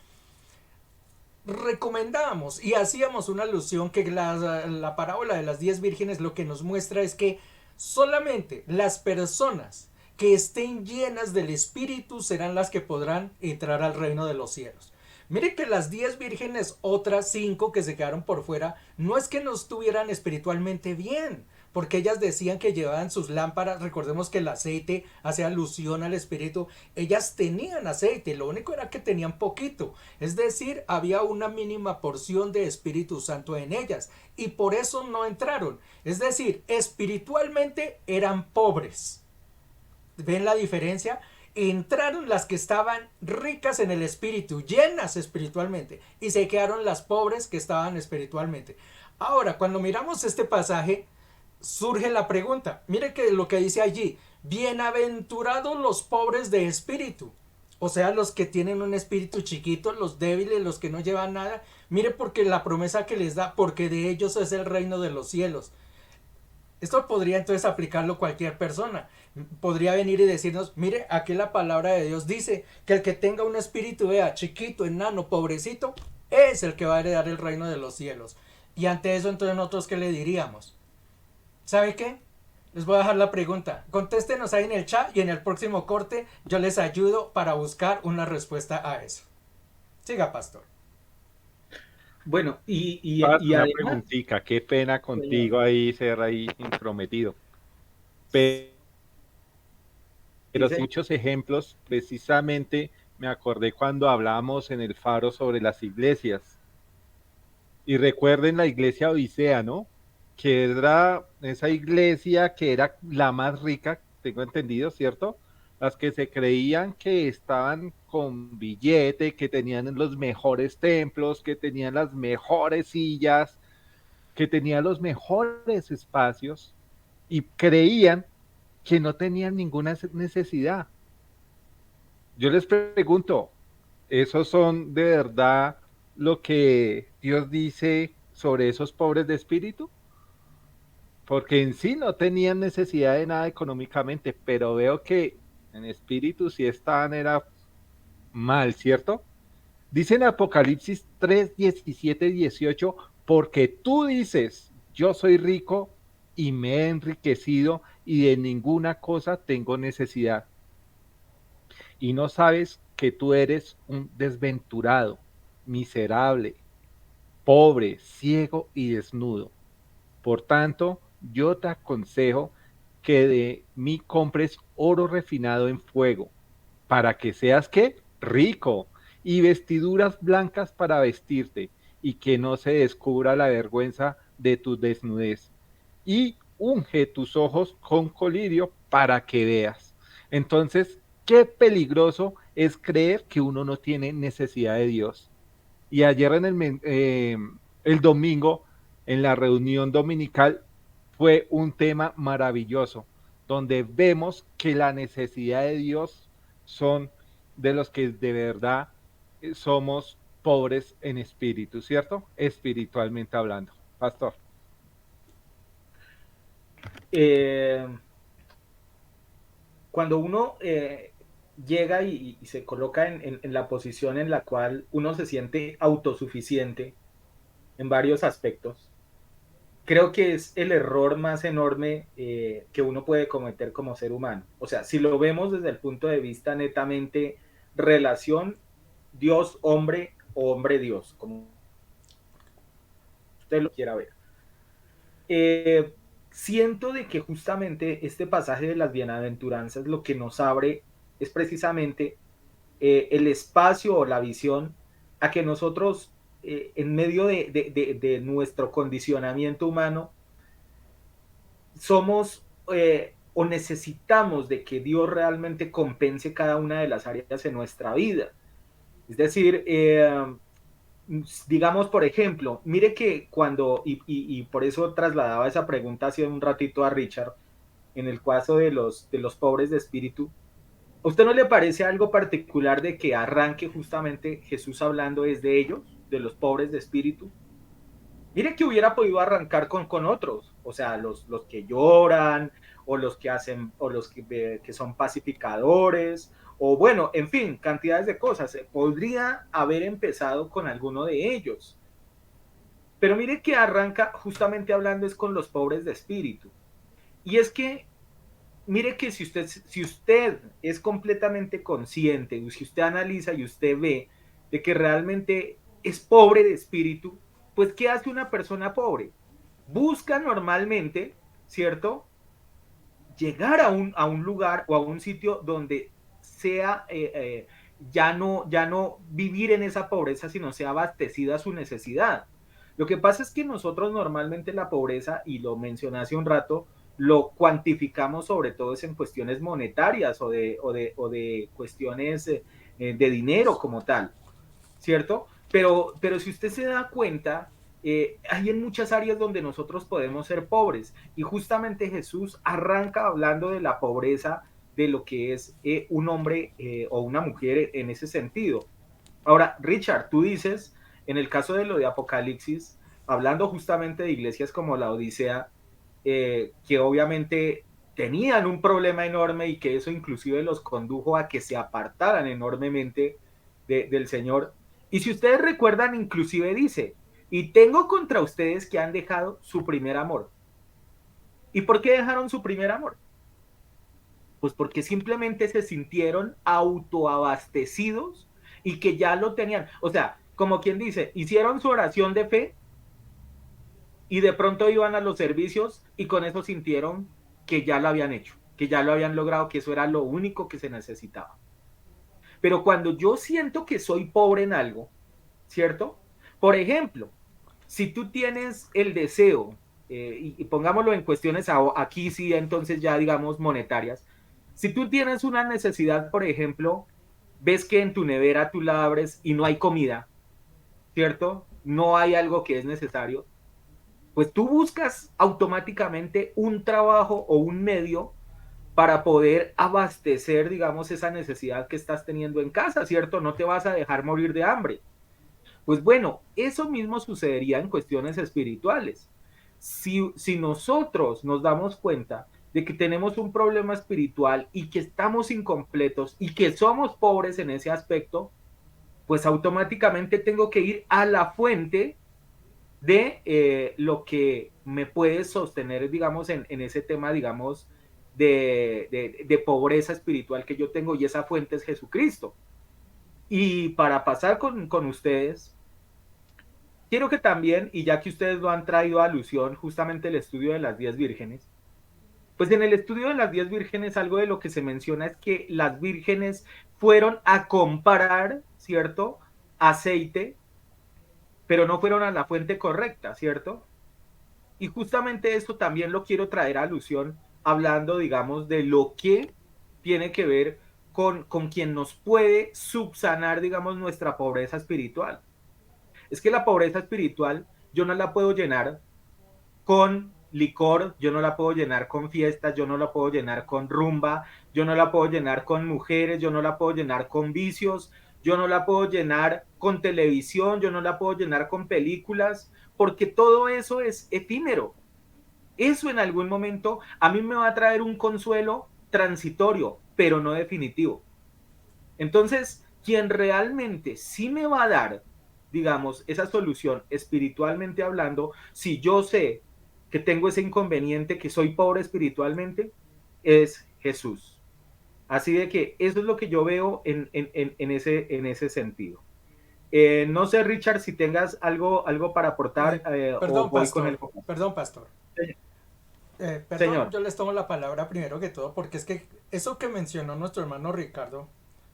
S2: Recomendábamos y hacíamos una alusión que la parábola de las 10 vírgenes lo que nos muestra es que solamente las personas que estén llenas del Espíritu serán las que podrán entrar al reino de los cielos. Mire que las 10 vírgenes, otras 5 que se quedaron por fuera, no es que no estuvieran espiritualmente bien, porque ellas decían que llevaban sus lámparas. Recordemos que el aceite hace alusión al Espíritu. Ellas tenían aceite, lo único era que tenían poquito, es decir, había una mínima porción de Espíritu Santo en ellas, y por eso no entraron. Es decir, espiritualmente eran pobres. ¿Ven la diferencia? Entraron las que estaban ricas en el espíritu, llenas espiritualmente, y se quedaron las pobres que estaban espiritualmente. Ahora, cuando miramos este pasaje, surge la pregunta. Mire que lo que dice allí: bienaventurados los pobres de espíritu. O sea, los que tienen un espíritu chiquito, los débiles, los que no llevan nada. Mire, porque la promesa que les da, porque de ellos es el reino de los cielos. Esto podría entonces aplicarlo cualquier persona. Podría venir y decirnos: mire, aquí la palabra de Dios dice que el que tenga un espíritu, vea, chiquito, enano, pobrecito, es el que va a heredar el reino de los cielos. Y ante eso, entonces, nosotros, ¿qué le diríamos? ¿Sabe qué? Les voy a dejar la pregunta. Contéstenos ahí en el chat y en el próximo corte yo les ayudo para buscar una respuesta a eso. Siga, pastor.
S1: Bueno, y
S3: Una
S1: además,
S3: preguntita, qué pena
S1: señor,
S3: contigo ahí ser ahí intrometido.
S1: sí,
S3: Pero sí,
S1: señor.
S3: muchos ejemplos, precisamente me acordé cuando hablábamos en el faro sobre las iglesias. Y recuerden la iglesia Odisea, ¿no? Que era esa iglesia que era la más rica, tengo entendido, ¿cierto? Las que se creían que estaban con billete, que tenían los mejores templos, que tenían las mejores sillas, que tenían los mejores espacios y creían que no tenían ninguna necesidad. Yo les pregunto, ¿esos son de verdad lo que Dios dice sobre esos pobres de espíritu? Porque en sí no tenían necesidad de nada económicamente, pero veo que en espíritu sí estaban, era mal, ¿cierto? Dice en Apocalipsis 3, 17 y 18, porque tú dices, yo soy rico y me he enriquecido y de ninguna cosa tengo necesidad. Y no sabes que tú eres un desventurado, miserable, pobre, ciego y desnudo. Por tanto, yo te aconsejo que de mí compres oro refinado en fuego, para que seas ¿qué? Rico, y vestiduras blancas para vestirte, y que no se descubra la vergüenza de tu desnudez. Y unge tus ojos con colirio para que veas. Entonces, qué peligroso es creer que uno no tiene necesidad de Dios. Y ayer el domingo, en la reunión dominical, fue un tema maravilloso, donde vemos que la necesidad de Dios son de los que de verdad somos pobres en espíritu, ¿cierto? Espiritualmente hablando. Pastor.
S1: Eh, Cuando uno llega y se coloca en la posición en la cual uno se siente autosuficiente en varios aspectos, creo que es el error más enorme que uno puede cometer como ser humano. O sea, si lo vemos desde el punto de vista netamente relación Dios-hombre o hombre-Dios, como usted lo quiera ver. Eh, Siento de que justamente este pasaje de las bienaventuranzas lo que nos abre es precisamente el espacio o la visión a que nosotros, en medio de nuestro condicionamiento humano, somos o necesitamos de que Dios realmente compense cada una de las áreas en nuestra vida. Es decir, digamos, por ejemplo, mire que cuando, y por eso trasladaba esa pregunta hace un ratito a Richard, en el caso de los pobres de espíritu, ¿a usted no le parece algo particular de que arranque justamente Jesús hablando es de ellos, de los pobres de espíritu? Mire que hubiera podido arrancar con otros, o sea, los que lloran, o los que hacen, o los que son pacificadores, o bueno, en fin, cantidades de cosas. Podría haber empezado con alguno de ellos. Pero mire que arranca justamente hablando es con los pobres de espíritu. Y es que, mire que si usted es completamente consciente, si usted analiza y usted ve de que realmente es pobre de espíritu, pues ¿qué hace una persona pobre? Busca normalmente, ¿cierto? Llegar a un lugar o a un sitio donde sea ya no vivir en esa pobreza, sino sea abastecida su necesidad. Lo que pasa es que nosotros normalmente la pobreza, y lo mencioné hace un rato, lo cuantificamos sobre todo es en cuestiones monetarias o de cuestiones de dinero como tal, ¿cierto? Pero si usted se da cuenta, hay en muchas áreas donde nosotros podemos ser pobres y justamente Jesús arranca hablando de la pobreza de lo que es un hombre o una mujer en ese sentido. Ahora, Richard, tú dices, en el caso de lo de Apocalipsis, hablando justamente de iglesias como la Odisea, que obviamente tenían un problema enorme y que eso inclusive los condujo a que se apartaran enormemente del Señor. Y si ustedes recuerdan, inclusive dice, y tengo contra ustedes que han dejado su primer amor. ¿Y por qué dejaron su primer amor? Pues porque simplemente se sintieron autoabastecidos y que ya lo tenían. O sea, como quien dice, hicieron su oración de fe y de pronto iban a los servicios y con eso sintieron que ya lo habían hecho, que ya lo habían logrado, que eso era lo único que se necesitaba. Pero cuando yo siento que soy pobre en algo, ¿cierto? Por ejemplo, si tú tienes el deseo, y pongámoslo en cuestiones aquí sí, entonces ya digamos monetarias, si tú tienes una necesidad, por ejemplo, ves que en tu nevera tú la abres y no hay comida, ¿cierto? No hay algo que es necesario, pues tú buscas automáticamente un trabajo o un medio para poder abastecer, digamos, esa necesidad que estás teniendo en casa, ¿cierto? No te vas a dejar morir de hambre. Pues bueno, eso mismo sucedería en cuestiones espirituales. Si nosotros nos damos cuenta de que tenemos un problema espiritual y que estamos incompletos y que somos pobres en ese aspecto, pues automáticamente tengo que ir a la fuente de lo que me puede sostener, digamos, en ese tema, digamos, de pobreza espiritual que yo tengo, y esa fuente es Jesucristo. Y para pasar con ustedes, quiero que también, y ya que ustedes lo han traído a alusión, justamente el estudio de las 10 vírgenes, pues en el estudio de las 10 vírgenes algo de lo que se menciona es que las vírgenes fueron a comprar, ¿cierto? Aceite, pero no fueron a la fuente correcta, ¿cierto? Y justamente esto también lo quiero traer a alusión, hablando, digamos, de lo que tiene que ver con quien nos puede subsanar, digamos, nuestra pobreza espiritual. Es que la pobreza espiritual yo no la puedo llenar con licor, yo no la puedo llenar con fiestas, yo no la puedo llenar con rumba, yo no la puedo llenar con mujeres, yo no la puedo llenar con vicios, yo no la puedo llenar con televisión, yo no la puedo llenar con películas, porque todo eso es efímero. Eso en algún momento a mí me va a traer un consuelo transitorio, pero no definitivo. Entonces, quien realmente sí me va a dar, digamos, esa solución espiritualmente hablando, si yo sé que tengo ese inconveniente, que soy pobre espiritualmente, es Jesús. Así de que eso es lo que yo veo en ese sentido. No sé, Richard, si tengas algo para aportar, o
S2: Perdón,
S1: voy con
S2: pastor.
S1: el...
S2: Perdón, pastor. Perdón,
S1: Señor,
S2: yo les tomo la palabra primero que todo porque es que eso que mencionó nuestro hermano Ricardo,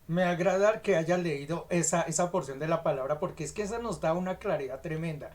S2: me agrada que haya leído esa porción de la palabra porque es que esa nos da una claridad tremenda.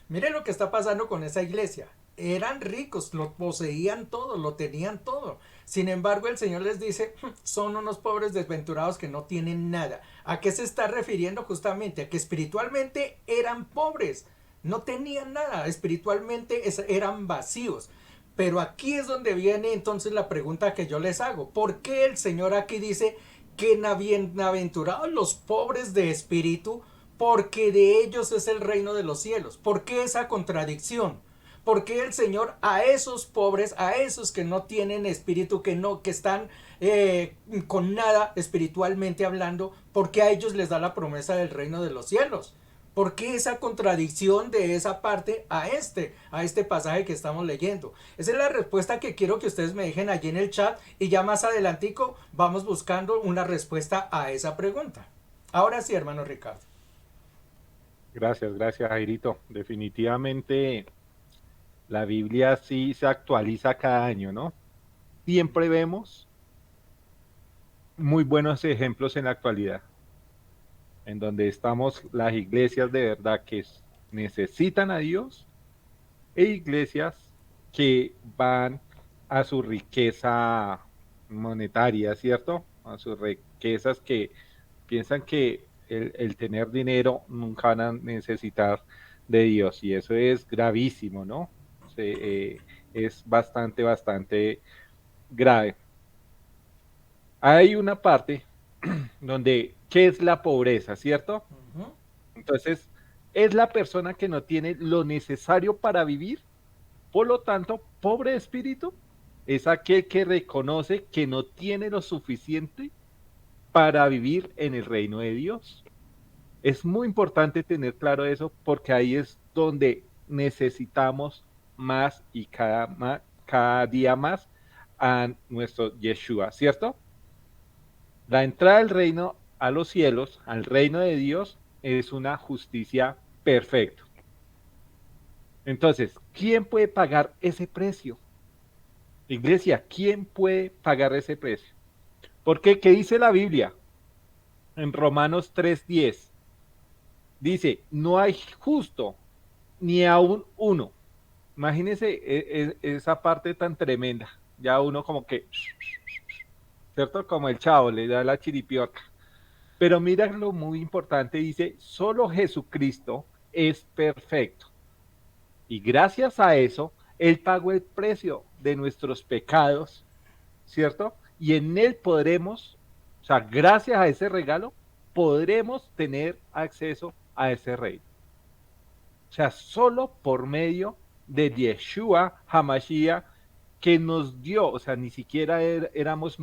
S2: Mire lo que está pasando con esa iglesia. Eran ricos, lo poseían todo, lo tenían todo. Sin embargo, el Señor les dice, son unos pobres desventurados que no tienen nada. ¿A qué se está refiriendo justamente? A que espiritualmente eran pobres, no tenían nada, espiritualmente eran vacíos. Pero aquí es donde viene entonces la pregunta que yo les hago. ¿Por qué el Señor aquí dice que bienaventurados los pobres de espíritu? Porque de ellos es el reino de los cielos. ¿Por qué esa contradicción? ¿Por qué el Señor a esos pobres, a esos que no tienen espíritu, que están con nada espiritualmente hablando, por qué a ellos les da la promesa del reino de los cielos? ¿Por qué esa contradicción de esa parte a este pasaje que estamos leyendo? Esa es la respuesta que quiero que ustedes me dejen allí en el chat y ya más adelantico vamos buscando una respuesta a esa pregunta. Ahora sí, hermano Ricardo.
S3: Gracias, Jairito. Definitivamente la Biblia sí se actualiza cada año, ¿no? Siempre vemos muy buenos ejemplos en la actualidad, en donde estamos las iglesias de verdad que necesitan a Dios e iglesias que van a su riqueza monetaria, ¿cierto? A sus riquezas que piensan que el tener dinero nunca van a necesitar de Dios y eso es gravísimo, ¿no? Es bastante grave. Hay una parte donde, ¿qué es la pobreza, cierto?
S2: Uh-huh.
S3: Entonces, es la persona que no tiene lo necesario para vivir, por lo tanto, pobre de espíritu es aquel que reconoce que no tiene lo suficiente para vivir en el reino de Dios. Es muy importante tener claro eso porque ahí es donde necesitamos más y cada día más a nuestro Yeshua, ¿cierto? La entrada del reino a los cielos, al reino de Dios, es una justicia perfecta. Entonces, ¿quién puede pagar ese precio? Iglesia, ¿quién puede pagar ese precio? Porque, ¿qué dice la Biblia? En Romanos 3:10, dice, no hay justo ni aún uno. Imagínense esa parte tan tremenda. Ya uno como que, ¿cierto? Como el chavo, le da la chiripiorca. Pero mira lo muy importante, dice, solo Jesucristo es perfecto. Y gracias a eso, Él pagó el precio de nuestros pecados, ¿cierto? Y en Él podremos, o sea, gracias a ese regalo, podremos tener acceso a ese reino. O sea, solo por medio de Yeshua HaMashiach que nos dio, o sea, ni siquiera éramos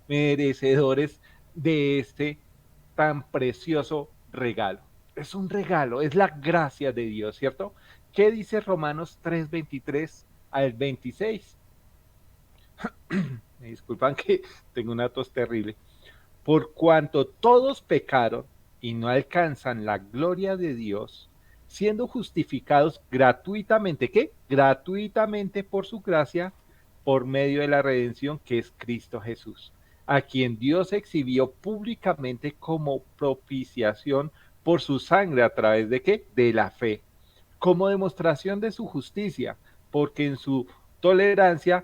S3: merecedores de este tan precioso regalo. Es un regalo, es la gracia de Dios, ¿cierto? ¿Qué dice Romanos 3:23 al 26? Me disculpan que tengo una tos terrible. Por cuanto todos pecaron y no alcanzan la gloria de Dios, siendo justificados gratuitamente, ¿qué? Gratuitamente por su gracia, por medio de la redención que es Cristo Jesús, a quien Dios exhibió públicamente como propiciación por su sangre a través de ¿qué? De la fe, como demostración de su justicia, porque en su tolerancia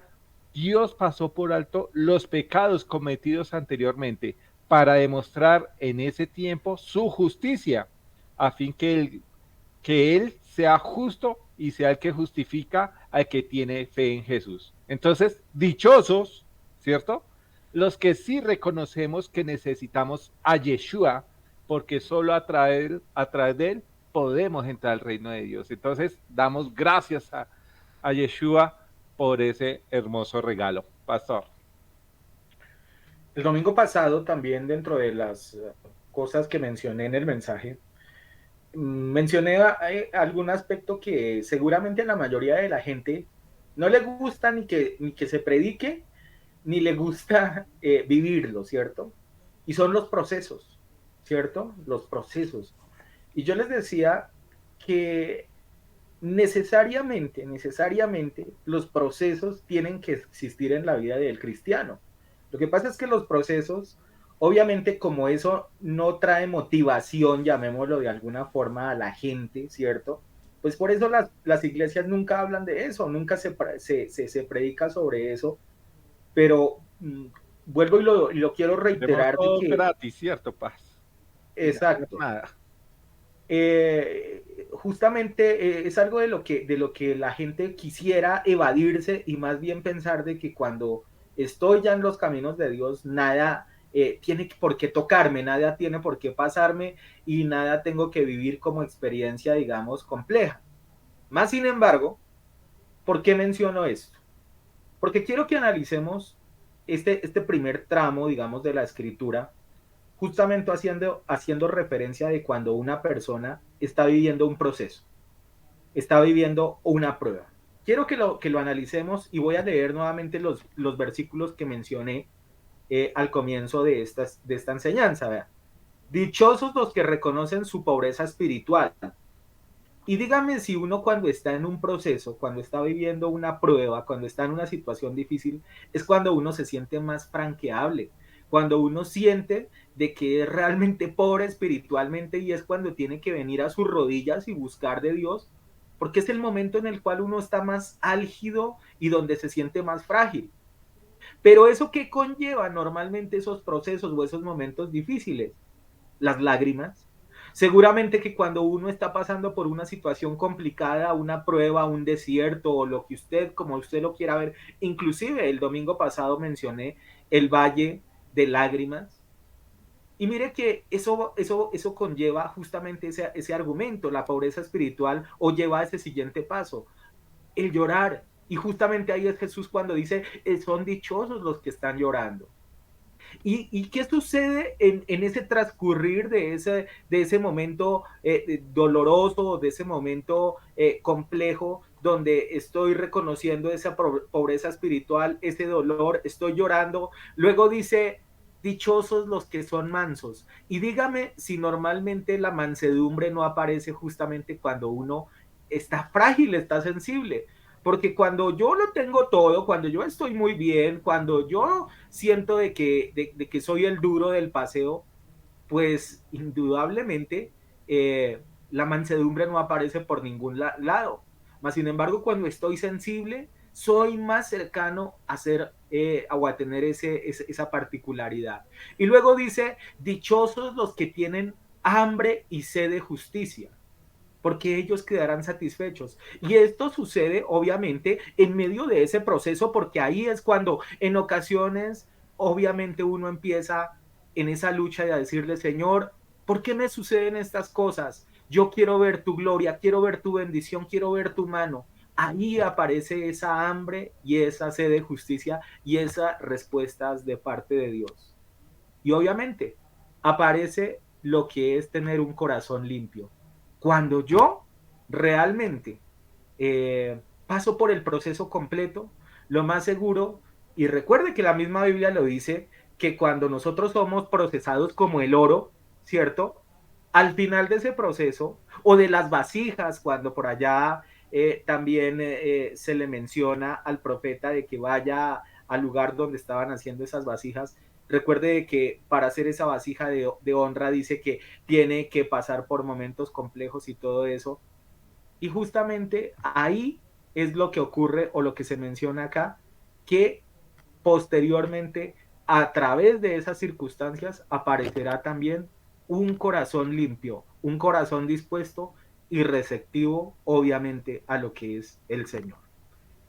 S3: Dios pasó por alto los pecados cometidos anteriormente para demostrar en ese tiempo su justicia, a fin que él sea justo y sea el que justifica al que tiene fe en Jesús. Entonces, dichosos, ¿cierto? Los que sí reconocemos que necesitamos a Yeshua, porque solo a través de él podemos entrar al reino de Dios. Entonces, damos gracias a Yeshua por ese hermoso regalo. Pastor.
S1: El domingo pasado también dentro de las cosas que mencioné en el mensaje, mencioné algún aspecto que seguramente a la mayoría de la gente no le gusta ni que se predique, ni le gusta vivirlo, ¿cierto? Y son los procesos, ¿cierto? Los procesos. Y yo les decía que necesariamente los procesos tienen que existir en la vida del cristiano. Lo que pasa es que los procesos, obviamente como eso no trae motivación, llamémoslo de alguna forma, a la gente, ¿cierto? Pues por eso las iglesias nunca hablan de eso, nunca se predica sobre eso, pero vuelvo y lo quiero
S3: Tenemos
S1: reiterar de
S3: todo
S1: que,
S3: gratis, ¿cierto, Paz? Sin hacer
S1: exacto,
S3: nada.
S1: justamente es algo de lo que la gente quisiera evadirse y más bien pensar de que cuando estoy ya en los caminos de Dios, nada tiene por qué tocarme, nada tiene por qué pasarme y nada tengo que vivir como experiencia, digamos, compleja. Más sin embargo, ¿por qué menciono esto? Porque quiero que analicemos este primer tramo, digamos, de la escritura justamente haciendo referencia de cuando una persona está viviendo un proceso, está viviendo una prueba. Quiero que lo analicemos y voy a leer nuevamente los versículos que mencioné al comienzo de esta enseñanza. Vean. Dichosos los que reconocen su pobreza espiritual. Y dígame si uno cuando está en un proceso, cuando está viviendo una prueba, cuando está en una situación difícil, es cuando uno se siente más franqueable, cuando uno siente de que es realmente pobre espiritualmente y es cuando tiene que venir a sus rodillas y buscar de Dios, porque es el momento en el cual uno está más álgido y donde se siente más frágil. Pero eso que conlleva normalmente esos procesos o esos momentos difíciles, las lágrimas. Seguramente que cuando uno está pasando por una situación complicada, una prueba, un desierto o lo que usted, como usted lo quiera ver, inclusive el domingo pasado mencioné el valle de lágrimas. Y mire que eso conlleva justamente ese argumento, la pobreza espiritual, o lleva a ese siguiente paso, el llorar. Y justamente ahí es Jesús cuando dice, son dichosos los que están llorando. ¿Y qué sucede en ese transcurrir de ese momento doloroso, de ese momento complejo? donde estoy reconociendo esa pobreza espiritual, ese dolor, estoy llorando. Luego dice, dichosos los que son mansos. Y dígame si normalmente la mansedumbre no aparece justamente cuando uno está frágil, está sensible. Porque cuando yo lo tengo todo, cuando yo estoy muy bien, cuando yo siento de que soy el duro del paseo, pues indudablemente la mansedumbre no aparece por ningún lado. Mas, sin embargo, cuando estoy sensible, soy más cercano a ser o a tener esa particularidad. Y luego dice, dichosos los que tienen hambre y sed de justicia, porque ellos quedarán satisfechos. Y esto sucede, obviamente, en medio de ese proceso, porque ahí es cuando en ocasiones, obviamente, uno empieza en esa lucha de decirle, Señor, ¿por qué me suceden estas cosas? Yo quiero ver tu gloria, quiero ver tu bendición, quiero ver tu mano. Ahí aparece esa hambre y esa sed de justicia y esas respuestas de parte de Dios. Y obviamente aparece lo que es tener un corazón limpio. Cuando yo realmente paso por el proceso completo, lo más seguro, y recuerde que la misma Biblia lo dice, que cuando nosotros somos procesados como el oro, ¿cierto? Al final de ese proceso, o de las vasijas, cuando por allá también se le menciona al profeta de que vaya al lugar donde estaban haciendo esas vasijas, recuerde que para hacer esa vasija de honra dice que tiene que pasar por momentos complejos y todo eso. Y justamente ahí es lo que ocurre o lo que se menciona acá, que posteriormente a través de esas circunstancias aparecerá también un corazón limpio, un corazón dispuesto y receptivo obviamente a lo que es el Señor.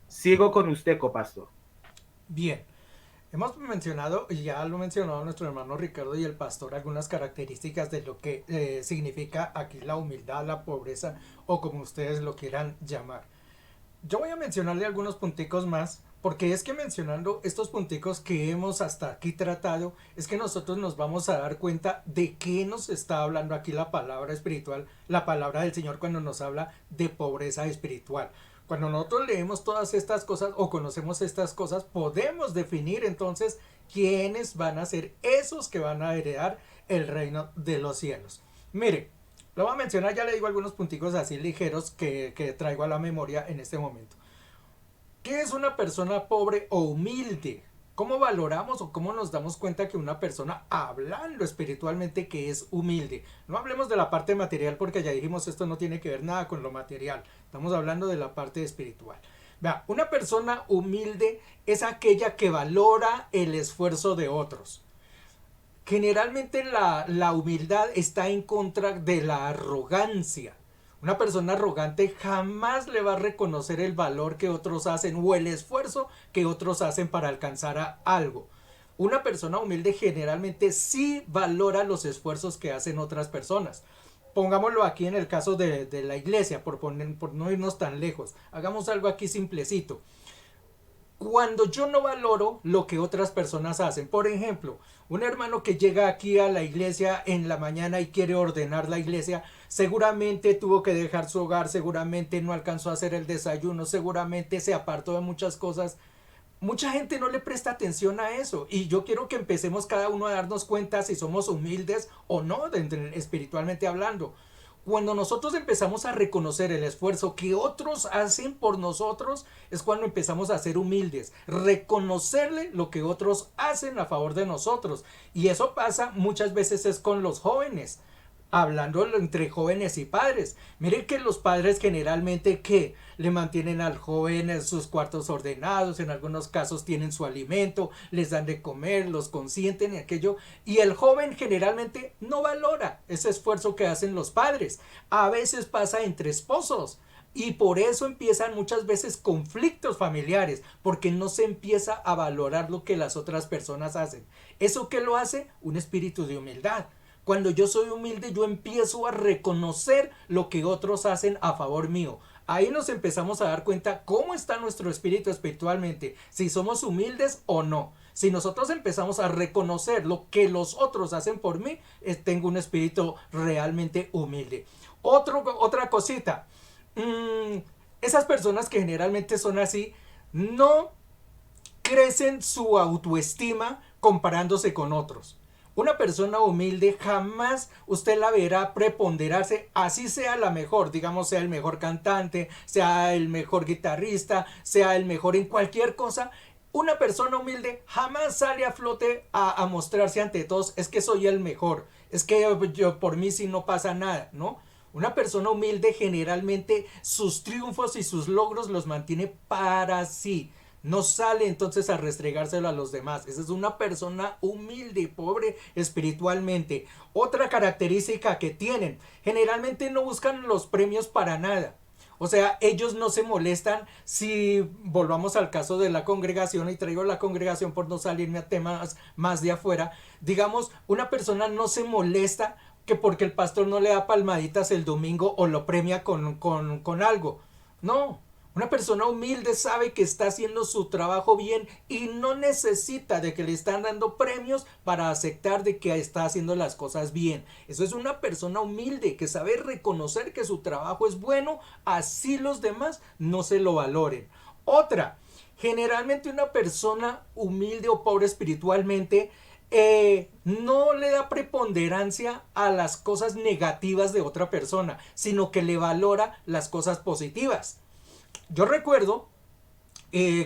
S1: Sigo con usted, copastor.
S2: Bien, hemos mencionado, y ya lo mencionó nuestro hermano Ricardo y el pastor, algunas características de lo que significa aquí la humildad, la pobreza o como ustedes lo quieran llamar. Yo voy a mencionarle algunos punticos más, porque es que mencionando estos punticos que hemos hasta aquí tratado, es que nosotros nos vamos a dar cuenta de qué nos está hablando aquí la palabra espiritual, la palabra del Señor cuando nos habla de pobreza espiritual. Cuando nosotros leemos todas estas cosas o conocemos estas cosas, podemos definir entonces quiénes van a ser esos que van a heredar el reino de los cielos. Mire, lo voy a mencionar, ya le digo algunos punticos así ligeros que traigo a la memoria en este momento. ¿Qué es una persona pobre o humilde? ¿Cómo valoramos o cómo nos damos cuenta que una persona, hablando espiritualmente, que es humilde? No hablemos de la parte material porque ya dijimos esto no tiene que ver nada con lo material. Estamos hablando de la parte espiritual. Vea, una persona humilde es aquella que valora el esfuerzo de otros. Generalmente la humildad está en contra de la arrogancia. Una persona arrogante jamás le va a reconocer el valor que otros hacen o el esfuerzo que otros hacen para alcanzar a algo. Una persona humilde generalmente sí valora los esfuerzos que hacen otras personas. Pongámoslo aquí en el caso de la iglesia, por no irnos tan lejos. Hagamos algo aquí simplecito. Cuando yo no valoro lo que otras personas hacen, por ejemplo, un hermano que llega aquí a la iglesia en la mañana y quiere ordenar la iglesia, seguramente tuvo que dejar su hogar, seguramente no alcanzó a hacer el desayuno, seguramente se apartó de muchas cosas. Mucha gente no le presta atención a eso y yo quiero que empecemos cada uno a darnos cuenta si somos humildes o no, espiritualmente hablando. Cuando nosotros empezamos a reconocer el esfuerzo que otros hacen por nosotros, es cuando empezamos a ser humildes, reconocerle lo que otros hacen a favor de nosotros. Y eso pasa muchas veces es con los jóvenes, hablando entre jóvenes y padres. Miren que los padres generalmente que le mantienen al joven en sus cuartos ordenados, en algunos casos tienen su alimento, les dan de comer, los consienten y aquello, y el joven generalmente no valora ese esfuerzo que hacen los padres. A veces pasa entre esposos. Y por eso empiezan muchas veces conflictos familiares, porque no se empieza a valorar lo que las otras personas hacen. ¿Eso qué lo hace? Un espíritu de humildad. Cuando yo soy humilde, yo empiezo a reconocer lo que otros hacen a favor mío. Ahí nos empezamos a dar cuenta cómo está nuestro espíritu espiritualmente, si somos humildes o no. Si nosotros empezamos a reconocer lo que los otros hacen por mí, tengo un espíritu realmente humilde. Otra cosita. Esas personas que generalmente son así, no crecen su autoestima comparándose con otros. Una persona humilde jamás usted la verá preponderarse, así sea la mejor, digamos, sea el mejor cantante, sea el mejor guitarrista, sea el mejor en cualquier cosa. Una persona humilde jamás sale a flote a mostrarse ante todos, es que soy el mejor, es que yo por mí sí no pasa nada, ¿no? Una persona humilde generalmente sus triunfos y sus logros los mantiene para sí. No sale entonces a restregárselo a los demás. Esa es una persona humilde y pobre espiritualmente. Otra característica que tienen, generalmente no buscan los premios para nada. O sea, ellos no se molestan si volvamos al caso de la congregación, y traigo la congregación por no salirme a temas más de afuera. Digamos, una persona no se molesta que porque el pastor no le da palmaditas el domingo o lo premia con algo. No, una persona humilde sabe que está haciendo su trabajo bien y no necesita de que le están dando premios para aceptar de que está haciendo las cosas bien. Eso es una persona humilde que sabe reconocer que su trabajo es bueno, así los demás no se lo valoren. Otra, generalmente una persona humilde o pobre espiritualmente no le da preponderancia a las cosas negativas de otra persona, sino que le valora las cosas positivas. Yo recuerdo,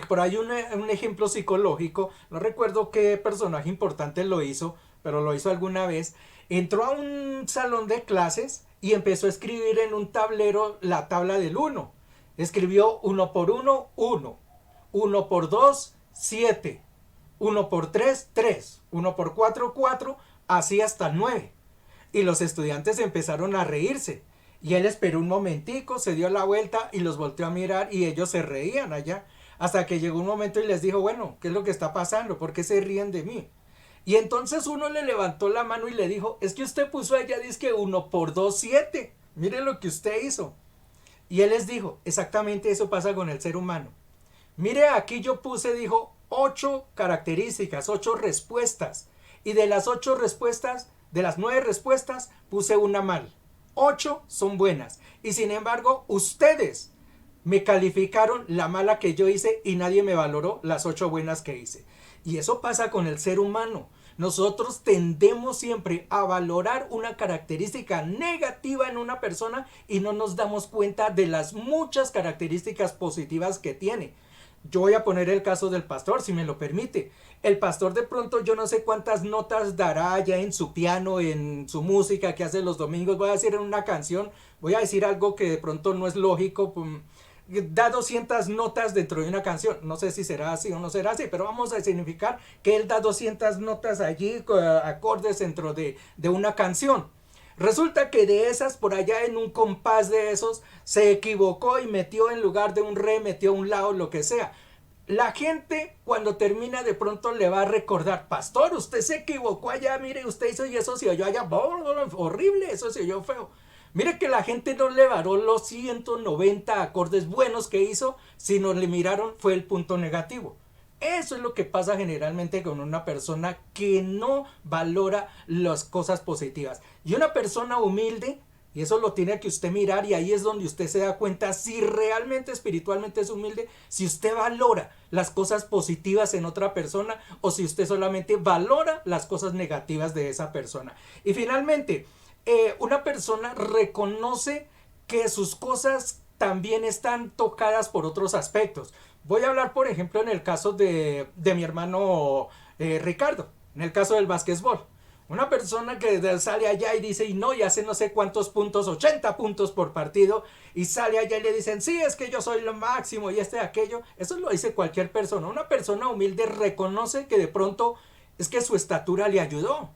S2: por ahí un ejemplo psicológico, no recuerdo qué personaje importante lo hizo, pero lo hizo alguna vez. Entró a un salón de clases y empezó a escribir en un tablero la tabla del uno. Escribió 1 por 1, 1. 1 por 2, 7. 1 por 3, 3. 1 por 4, 4. Así hasta 9. Y los estudiantes empezaron a reírse. Y él esperó un momentico, se dio la vuelta y los volteó a mirar y ellos se reían allá. Hasta que llegó un momento y les dijo, bueno, ¿qué es lo que está pasando? ¿Por qué se ríen de mí? Y entonces uno le levantó la mano y le dijo, es que usted puso allá, dice que 1 por 2, 7. Mire lo que usted hizo. Y él les dijo, exactamente eso pasa con el ser humano. Mire, aquí yo puse, dijo, 8 características, 8 respuestas. Y de las 8 respuestas, de las 9 respuestas, puse una mal. 8 son buenas. Y sin embargo, ustedes me calificaron la mala que yo hice y nadie me valoró las 8 buenas que hice. Y eso pasa con el ser humano. Nosotros tendemos siempre a valorar una característica negativa en una persona y no nos damos cuenta de las muchas características positivas que tiene. Yo voy a poner el caso del pastor, si me lo permite. El pastor de pronto yo no sé cuántas notas dará ya en su piano, en su música que hace los domingos. Voy a decir en una canción, voy a decir algo que de pronto no es lógico. Da 200 notas dentro de una canción. No sé si será así o no será así, pero vamos a significar que él da 200 notas allí, acordes dentro de una canción. Resulta que de esas, por allá en un compás de esos, se equivocó y metió en lugar de un re, metió un lao, lo que sea. La gente cuando termina de pronto le va a recordar, pastor, usted se equivocó allá, mire, usted hizo y eso se oyó allá, horrible, eso se oyó feo. Mire que la gente no le varó los 190 acordes buenos que hizo, sino le miraron fue el punto negativo. Eso es lo que pasa generalmente con una persona que no valora las cosas positivas. Y una persona humilde, y eso lo tiene que usted mirar, y ahí es donde usted se da cuenta si realmente espiritualmente es humilde, si usted valora las cosas positivas en otra persona o si usted solamente valora las cosas negativas de esa persona. Y finalmente, una persona reconoce que sus cosas también están tocadas por otros aspectos. Voy a hablar, por ejemplo, en el caso de mi hermano Ricardo, en el caso del básquetbol. Una persona que sale allá y dice, y no, y hace no sé cuántos puntos, 80 puntos por partido, y sale allá y le dicen, sí, es que yo soy lo máximo, y aquello. Eso lo dice cualquier persona. Una persona humilde reconoce que de pronto es que su estatura le ayudó.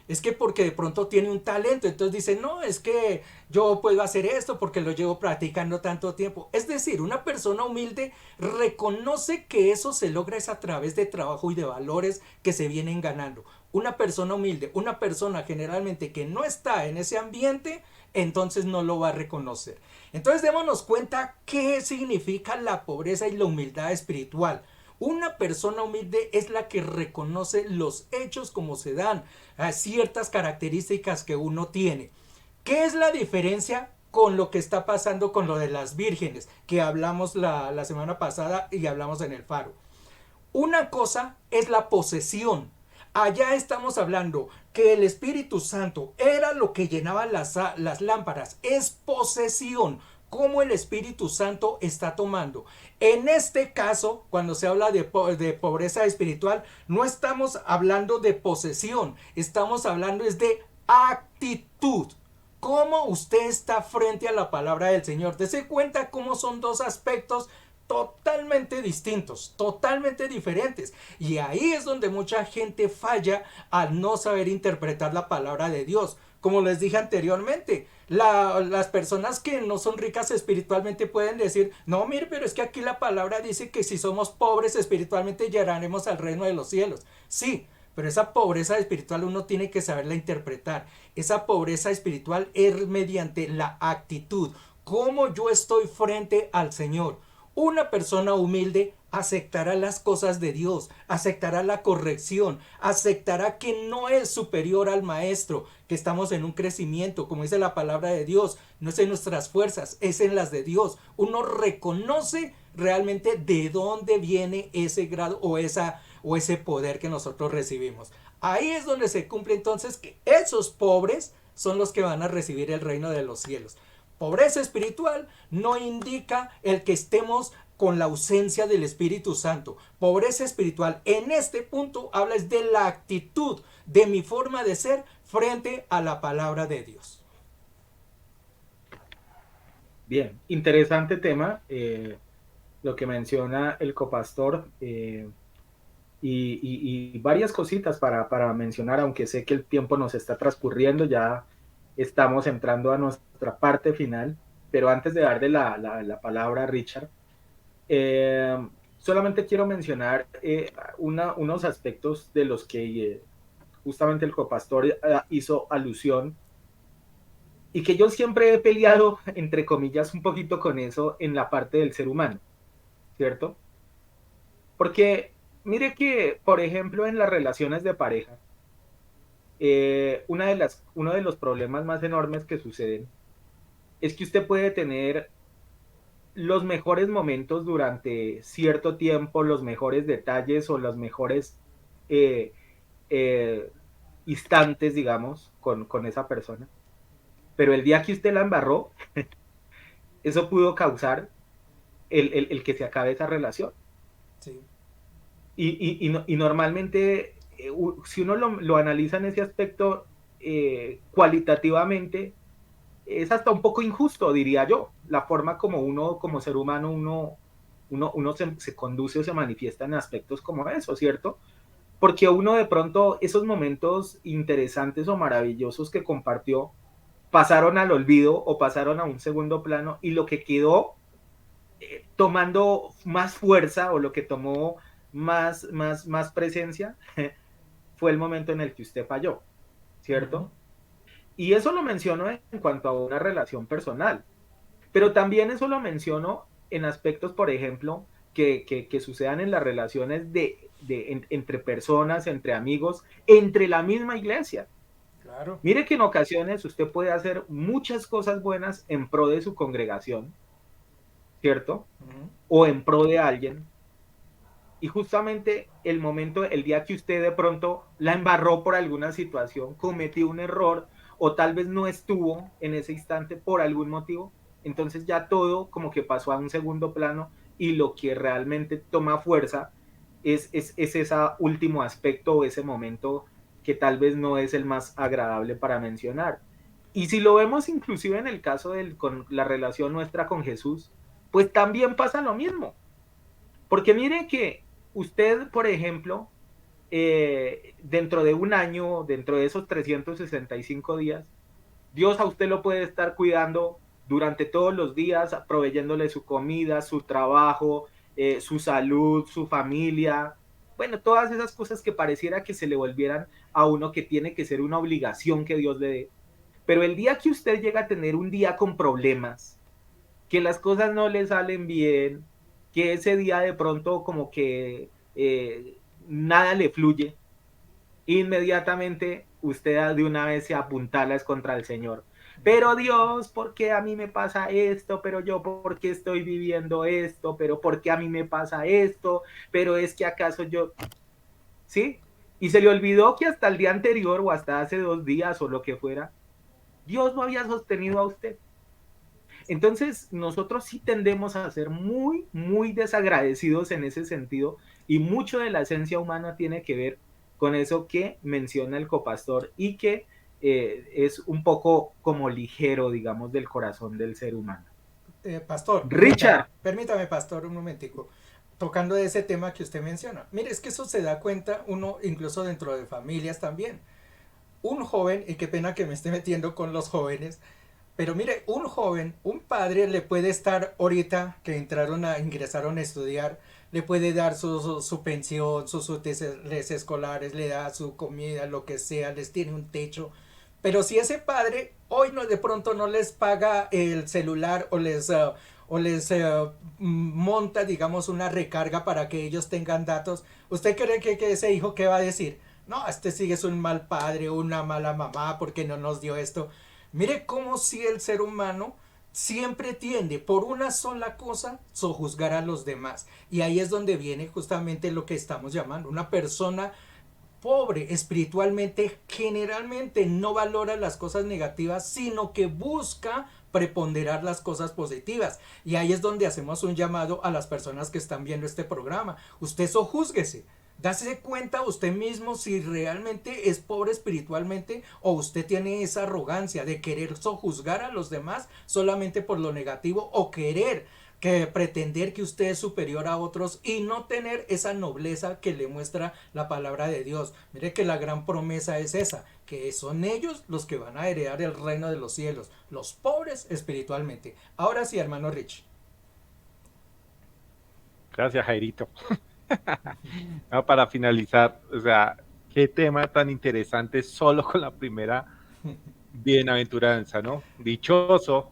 S2: Es que porque de pronto tiene un talento, entonces dice, no, es que yo puedo hacer esto porque lo llevo practicando tanto tiempo. Es decir, una persona humilde reconoce que eso se logra es a través de trabajo y de valores que se vienen ganando. Una persona humilde, una persona generalmente que no está en ese ambiente, entonces no lo va a reconocer. Entonces démonos cuenta qué significa la pobreza y la humildad espiritual. Una persona humilde es la que reconoce los hechos como se dan, a ciertas características que uno tiene. ¿Qué es la diferencia con lo que está pasando con lo de las vírgenes, que hablamos la semana pasada y hablamos en el faro. Una cosa es la posesión. Allá estamos hablando que el Espíritu Santo era lo que llenaba las lámparas. Es posesión. Cómo el Espíritu Santo está tomando. En este caso, cuando se habla de pobreza espiritual, no estamos hablando de posesión. Estamos hablando es de actitud. Cómo usted está frente a la palabra del Señor. Dese cuenta cómo son dos aspectos totalmente distintos, totalmente diferentes. Y ahí es donde mucha gente falla al no saber interpretar la palabra de Dios. Como les dije anteriormente, las personas que no son ricas espiritualmente pueden decir, no, mire, pero es que aquí la palabra dice que si somos pobres espiritualmente llegaremos al reino de los cielos. Sí, pero esa pobreza espiritual uno tiene que saberla interpretar. Esa pobreza espiritual es mediante la actitud. Cómo yo estoy frente al Señor. Una persona humilde aceptará las cosas de Dios, aceptará la corrección, aceptará que no es superior al maestro, que estamos en un crecimiento, como dice la palabra de Dios, no es en nuestras fuerzas, es en las de Dios. Uno reconoce realmente de dónde viene ese grado o ese poder que nosotros recibimos. Ahí es donde se cumple entonces que esos pobres son los que van a recibir el reino de los cielos. Pobreza espiritual no indica el que estemos con la ausencia del Espíritu Santo. Pobreza espiritual en este punto habla de la actitud de mi forma de ser frente a la palabra de Dios.
S1: Bien, interesante tema, lo que menciona el copastor, y varias cositas para mencionar, aunque sé que el tiempo nos está transcurriendo, ya estamos entrando a nuestra parte final, pero antes de darle la palabra a Richard, solamente quiero mencionar unos aspectos de los que justamente el copastor hizo alusión, y que yo siempre he peleado, entre comillas, un poquito con eso en la parte del ser humano, ¿cierto? Porque mire que, por ejemplo, en las relaciones de pareja, uno de los problemas más enormes que suceden es que usted puede tener los mejores momentos durante cierto tiempo, los mejores detalles o los mejores eh, eh, instantes, digamos, con esa persona. Pero el día que usted la embarró, eso pudo causar el que se acabe esa relación.
S2: Sí.
S1: Y normalmente, si uno lo analiza en ese aspecto cualitativamente, es hasta un poco injusto, diría yo, la forma como uno, como ser humano, uno se conduce o se manifiesta en aspectos como eso, ¿cierto? Porque uno de pronto, esos momentos interesantes o maravillosos que compartió, pasaron al olvido o pasaron a un segundo plano, y lo que quedó tomando más fuerza, o lo que tomó más presencia, fue el momento en el que usted falló, ¿cierto? Uh-huh. Y eso lo menciono en cuanto a una relación personal, pero también eso lo menciono en aspectos, por ejemplo, que sucedan en las relaciones entre personas, entre amigos, entre la misma iglesia.
S2: Claro.
S1: Mire que en ocasiones usted puede hacer muchas cosas buenas en pro de su congregación, ¿cierto? Uh-huh. O en pro de alguien. Y justamente el día que usted de pronto la embarró por alguna situación, cometió un error, o tal vez no estuvo en ese instante por algún motivo, entonces ya todo como que pasó a un segundo plano, y lo que realmente toma fuerza es ese último aspecto o ese momento que tal vez no es el más agradable para mencionar. Y si lo vemos inclusive en el caso con la relación nuestra con Jesús, pues también pasa lo mismo. Porque mire que usted, por ejemplo, dentro de un año, dentro de esos 365 días, Dios a usted lo puede estar cuidando durante todos los días, proveyéndole su comida, su trabajo, su salud, su familia. Bueno, todas esas cosas que pareciera que se le volvieran a uno, que tiene que ser una obligación que Dios le dé. Pero el día que usted llega a tener un día con problemas, que las cosas no le salen bien, que ese día de pronto como que nada le fluye, inmediatamente usted de una vez se apuntala contra el Señor. pero Dios, ¿por qué a mí me pasa esto? Pero yo, ¿por qué estoy viviendo esto? Pero ¿por qué a mí me pasa esto? Pero es que acaso yo, ¿sí? Y se le olvidó que hasta el día anterior o hasta hace 2 días o lo que fuera, Dios lo había sostenido a usted. Entonces, nosotros sí tendemos a ser muy, muy desagradecidos en ese sentido y mucho de la esencia humana tiene que ver con eso que menciona el copastor y que es un poco como ligero, digamos, del corazón del ser humano.
S2: Pastor,
S1: Richard,
S2: permítame, pastor, un momentico. Tocando ese tema que usted menciona. Mire, es que eso se da cuenta uno incluso dentro de familias también. Un joven, y qué pena que me esté metiendo con los jóvenes, pero mire, un joven, un padre le puede estar ahorita que ingresaron a estudiar, le puede dar su pensión, sus útiles escolares, le da su comida, lo que sea, les tiene un techo. Pero si ese padre hoy no de pronto no les paga el celular o les monta, digamos, una recarga para que ellos tengan datos, ¿usted cree que ese hijo qué va a decir? No, este sigue es un mal padre, una mala mamá porque no nos dio esto. Mire cómo si el ser humano siempre tiende por una sola cosa sojuzgar a los demás. Y ahí es donde viene justamente lo que estamos llamando. Una persona pobre espiritualmente generalmente no valora las cosas negativas, sino que busca preponderar las cosas positivas. Y ahí es donde hacemos un llamado a las personas que están viendo este programa. Usted sojúzguese. Dase cuenta usted mismo si realmente es pobre espiritualmente o usted tiene esa arrogancia de querer sojuzgar a los demás solamente por lo negativo o querer que pretender que usted es superior a otros y no tener esa nobleza que le muestra la palabra de Dios. Mire que la gran promesa es esa, que son ellos los que van a heredar el reino de los cielos, los pobres espiritualmente. Ahora sí, hermano Rich.
S3: Gracias, Jairito. No, para finalizar, o sea, qué tema tan interesante solo con la primera bienaventuranza, ¿no? Dichoso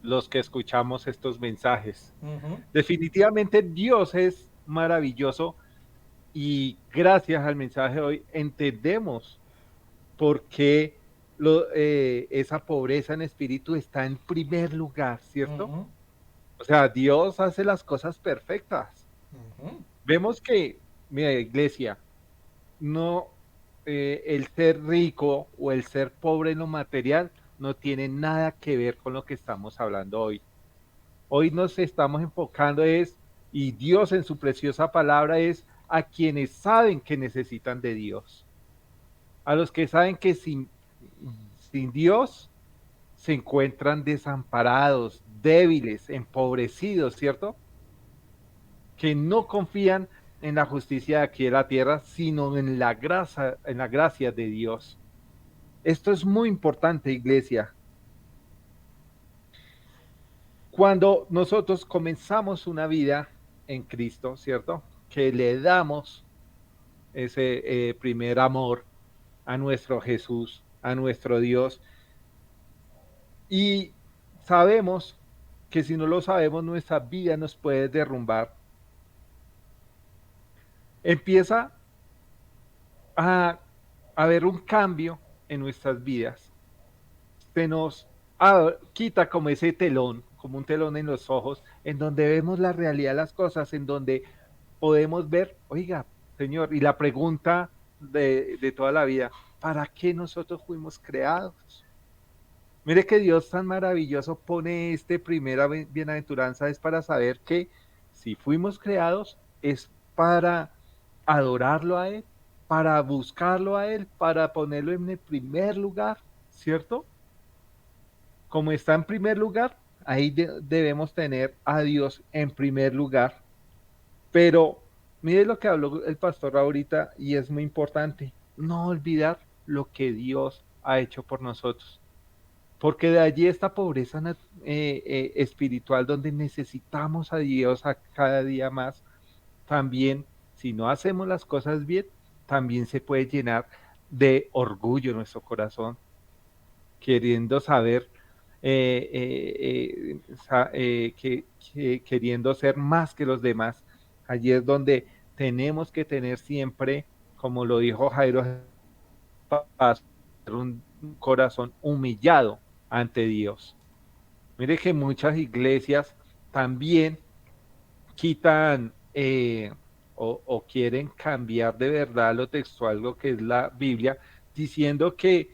S3: los que escuchamos estos mensajes.
S2: Ujú,
S3: Definitivamente Dios es maravilloso y gracias al mensaje de hoy entendemos por qué esa pobreza en espíritu está en primer lugar, ¿cierto?
S2: ujú,
S3: O sea, Dios hace las cosas perfectas.
S2: ujú,
S3: Vemos que, mira, iglesia, no, el ser rico o el ser pobre en lo material no tiene nada que ver con lo que estamos hablando hoy. Hoy nos estamos enfocando y Dios en su preciosa palabra es a quienes saben que necesitan de Dios, a los que saben que sin Dios se encuentran desamparados, débiles, empobrecidos, ¿cierto? Que no confían en la justicia de aquí de la tierra, sino en la gracia de Dios. Esto es muy importante, iglesia. Cuando nosotros comenzamos una vida en Cristo, ¿cierto? Que le damos ese primer amor a nuestro Jesús, a nuestro Dios, y sabemos que si no lo sabemos, nuestra vida nos puede derrumbar. Empieza a haber un cambio en nuestras vidas. Se nos quita como ese telón, como un telón en los ojos, en donde vemos la realidad de las cosas, en donde podemos ver, oiga, Señor, y la pregunta de toda la vida, ¿para qué nosotros fuimos creados? Mire que Dios tan maravilloso pone este primera bienaventuranza, es para saber que si fuimos creados es para adorarlo a Él, para buscarlo a Él, para ponerlo en el primer lugar, ¿cierto? Como está en primer lugar, ahí debemos tener a Dios en primer lugar. Pero mire lo que habló el pastor ahorita y es muy importante, no olvidar lo que Dios ha hecho por nosotros. Porque de allí esta pobreza espiritual donde necesitamos a Dios a cada día más, también si no hacemos las cosas bien, también se puede llenar de orgullo nuestro corazón, queriendo saber, queriendo ser más que los demás. Allí es donde tenemos que tener siempre, como lo dijo Jairo, un corazón humillado ante Dios. Mire que muchas iglesias también quitan o quieren cambiar de verdad lo textual, lo que es la Biblia, diciendo que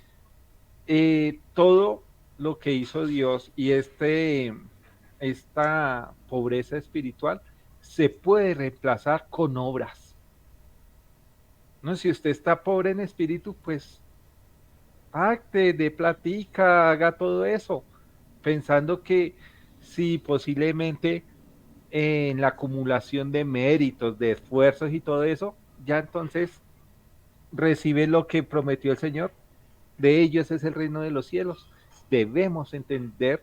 S3: todo lo que hizo Dios y esta pobreza espiritual se puede reemplazar con obras. No, si usted está pobre en espíritu, pues acte de platica, haga todo eso, pensando que si posiblemente en la acumulación de méritos, de esfuerzos y todo eso, ya entonces recibe lo que prometió el Señor. De ellos es el reino de los cielos. Debemos entender,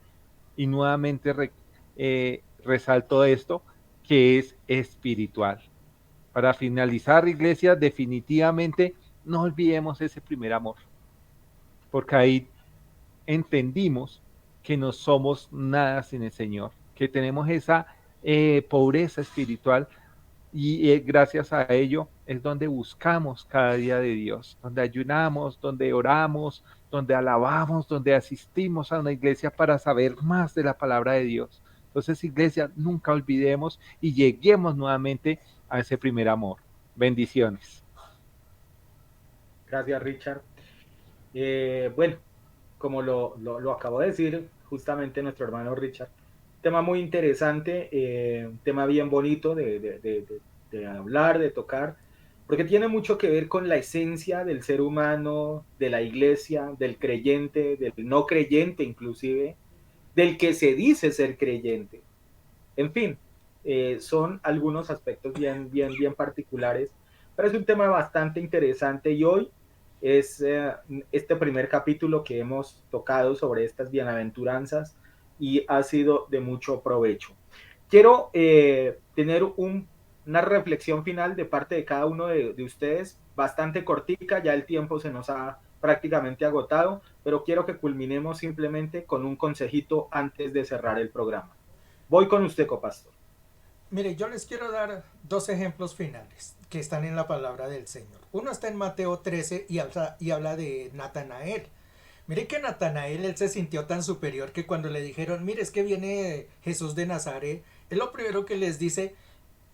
S3: y nuevamente resalto esto, que es espiritual. Para finalizar, iglesia, definitivamente no olvidemos ese primer amor, porque ahí entendimos que no somos nada sin el Señor, que tenemos esa pobreza espiritual y gracias a ello es donde buscamos cada día de Dios, donde ayunamos, donde oramos, donde alabamos, donde asistimos a una iglesia para saber más de la palabra de Dios. Entonces, iglesia, nunca olvidemos y lleguemos nuevamente a ese primer amor. Bendiciones.
S1: Gracias, Richard. Bueno, como lo acabo de decir justamente nuestro hermano Richard, tema muy interesante, un tema bien bonito de hablar, de tocar, porque tiene mucho que ver con la esencia del ser humano, de la iglesia, del creyente, del no creyente inclusive, del que se dice ser creyente. En fin, son algunos aspectos bien particulares, pero es un tema bastante interesante y hoy es este primer capítulo que hemos tocado sobre estas bienaventuranzas y ha sido de mucho provecho. Quiero tener una reflexión final de parte de cada uno de ustedes, bastante cortica, ya el tiempo se nos ha prácticamente agotado, pero quiero que culminemos simplemente con un consejito antes de cerrar el programa. Voy con usted, copastor.
S2: Mire, yo les quiero dar dos ejemplos finales que están en la palabra del Señor. Uno está en Mateo 13 y habla de Natanael. Mire que Natanael, él se sintió tan superior que cuando le dijeron, mire, es que viene Jesús de Nazaret, es lo primero que les dice,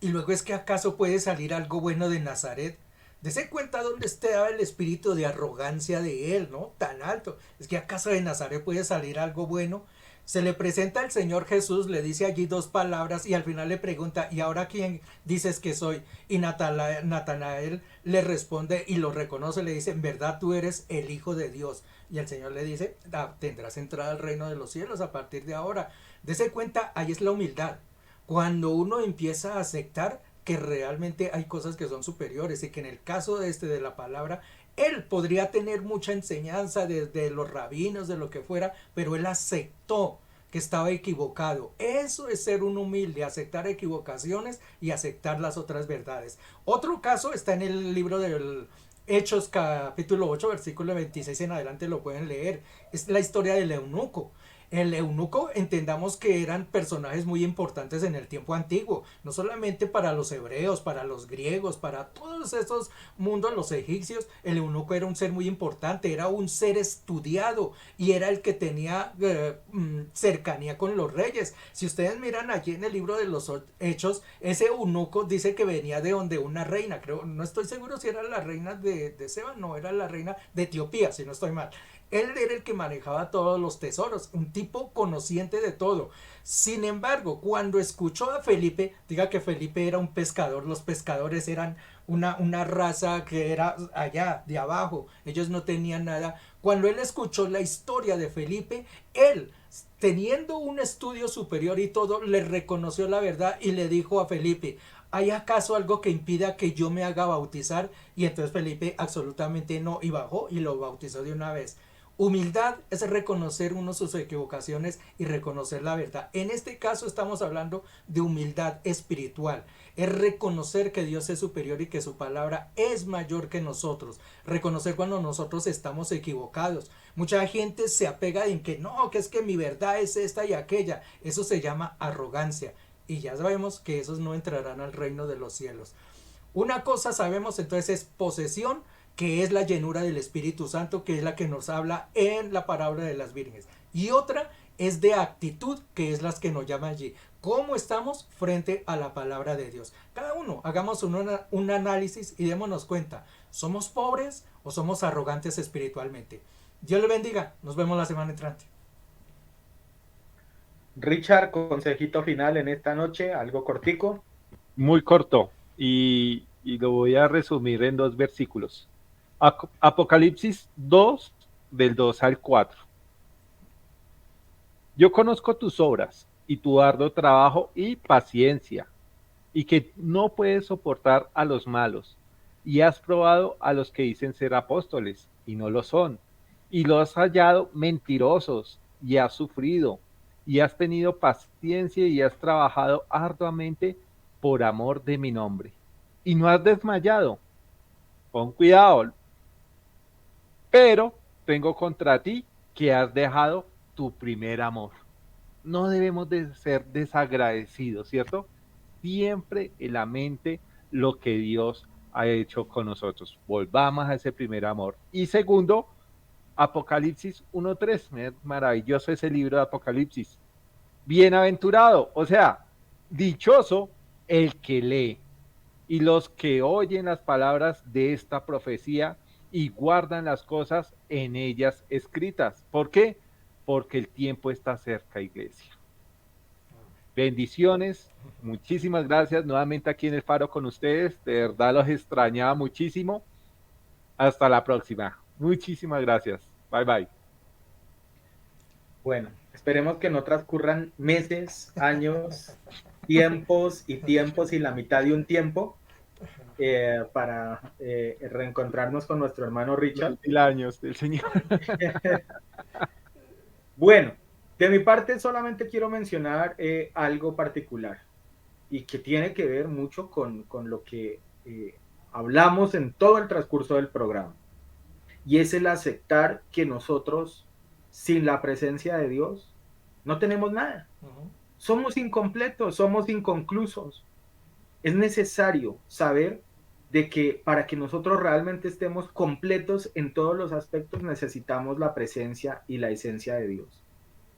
S2: y luego es que acaso puede salir algo bueno de Nazaret. Dese cuenta dónde estaba el espíritu de arrogancia de él, ¿no? Tan alto. Es que acaso de Nazaret puede salir algo bueno. Se le presenta al Señor Jesús, le dice allí dos palabras y al final le pregunta, ¿y ahora quién dices que soy? Y Natanael le responde y lo reconoce, le dice, en verdad tú eres el Hijo de Dios. Y el Señor le dice, tendrás entrada al reino de los cielos a partir de ahora. Dese cuenta, ahí es la humildad. Cuando uno empieza a aceptar que realmente hay cosas que son superiores y que en el caso de la palabra, él podría tener mucha enseñanza desde los rabinos, de lo que fuera, pero él aceptó que estaba equivocado. Eso es ser un humilde, aceptar equivocaciones y aceptar las otras verdades. Otro caso está en el libro del Hechos capítulo 8 versículo 26 en adelante, lo pueden leer. Es la historia del eunuco. El eunuco, entendamos que eran personajes muy importantes en el tiempo antiguo, no solamente para los hebreos, para los griegos, para todos esos mundos, los egipcios. El eunuco era un ser muy importante, era un ser estudiado y era el que tenía cercanía con los reyes. Si ustedes miran allí en el libro de los Hechos, ese eunuco dice que venía de donde una reina, creo, no estoy seguro si era la reina de Seba, no, era la reina de Etiopía, si no estoy mal. Él era el que manejaba todos los tesoros, un tipo conociente de todo. Sin embargo, cuando escuchó a Felipe, diga que Felipe era un pescador, los pescadores eran una raza que era allá, de abajo, ellos no tenían nada. Cuando él escuchó la historia de Felipe, él, teniendo un estudio superior y todo, le reconoció la verdad y le dijo a Felipe, ¿hay acaso algo que impida que yo me haga bautizar? Y entonces Felipe absolutamente no, y bajó y lo bautizó de una vez. Humildad es reconocer uno sus equivocaciones y reconocer la verdad. En este caso estamos hablando de humildad espiritual. Es reconocer que Dios es superior y que su palabra es mayor que nosotros. Reconocer cuando nosotros estamos equivocados. Mucha gente se apega en que no, que es que mi verdad es esta y aquella. Eso se llama arrogancia. Y ya sabemos que esos no entrarán al reino de los cielos. Una cosa sabemos entonces es posesión, que es la llenura del Espíritu Santo, que es la que nos habla en la parábola de las vírgenes. y otra es de actitud, que es las que nos llama allí. ¿Cómo estamos frente a la palabra de Dios? Cada uno hagamos un análisis y démonos cuenta, ¿somos pobres o somos arrogantes espiritualmente? Dios le bendiga, nos vemos la semana entrante.
S1: Richard, consejito final en esta noche, algo cortico.
S3: Muy corto y lo voy a resumir en 2 versículos. Apocalipsis 2, del 2 al 4. Yo conozco tus obras y tu arduo trabajo y paciencia, y que no puedes soportar a los malos, y has probado a los que dicen ser apóstoles y no lo son, y los has hallado mentirosos, y has sufrido, y has tenido paciencia y has trabajado arduamente por amor de mi nombre, y no has desmayado. Pon cuidado, pero tengo contra ti que has dejado tu primer amor. No debemos de ser desagradecidos, ¿cierto? Siempre en la mente lo que Dios ha hecho con nosotros. Volvamos a ese primer amor. Y segundo, Apocalipsis 1:3. Maravilloso ese libro de Apocalipsis. Bienaventurado, o sea, dichoso el que lee y los que oyen las palabras de esta profecía y guardan las cosas en ellas escritas. ¿Por qué? Porque el tiempo está cerca, iglesia. Bendiciones, muchísimas gracias nuevamente aquí en el Faro con ustedes, de verdad los extrañaba muchísimo. Hasta la próxima. Muchísimas gracias. Bye bye.
S1: Bueno, esperemos que no transcurran meses, años, tiempos y la mitad de un tiempo para reencontrarnos con nuestro hermano Richard.
S3: 1000 años del Señor.
S1: Bueno, de mi parte solamente quiero mencionar algo particular y que tiene que ver mucho con lo que hablamos en todo el transcurso del programa. Y es el aceptar que nosotros, sin la presencia de Dios, no tenemos nada. Somos incompletos, somos inconclusos. Es necesario saber de que para que nosotros realmente estemos completos en todos los aspectos necesitamos la presencia y la esencia de Dios.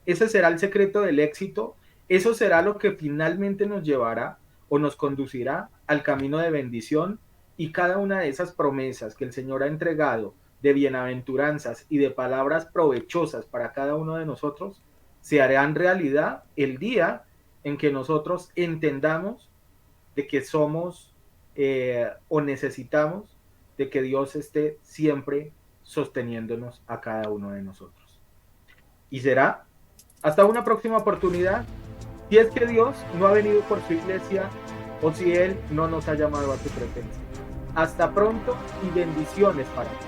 S1: Ese será el secreto del éxito, eso será lo que finalmente nos llevará o nos conducirá al camino de bendición, y cada una de esas promesas que el Señor ha entregado de bienaventuranzas y de palabras provechosas para cada uno de nosotros se harán realidad el día en que nosotros entendamos de que somos o necesitamos de que Dios esté siempre sosteniéndonos a cada uno de nosotros. Y será hasta una próxima oportunidad, si es que Dios no ha venido por su iglesia o si Él no nos ha llamado a su presencia. Hasta pronto y bendiciones para ti.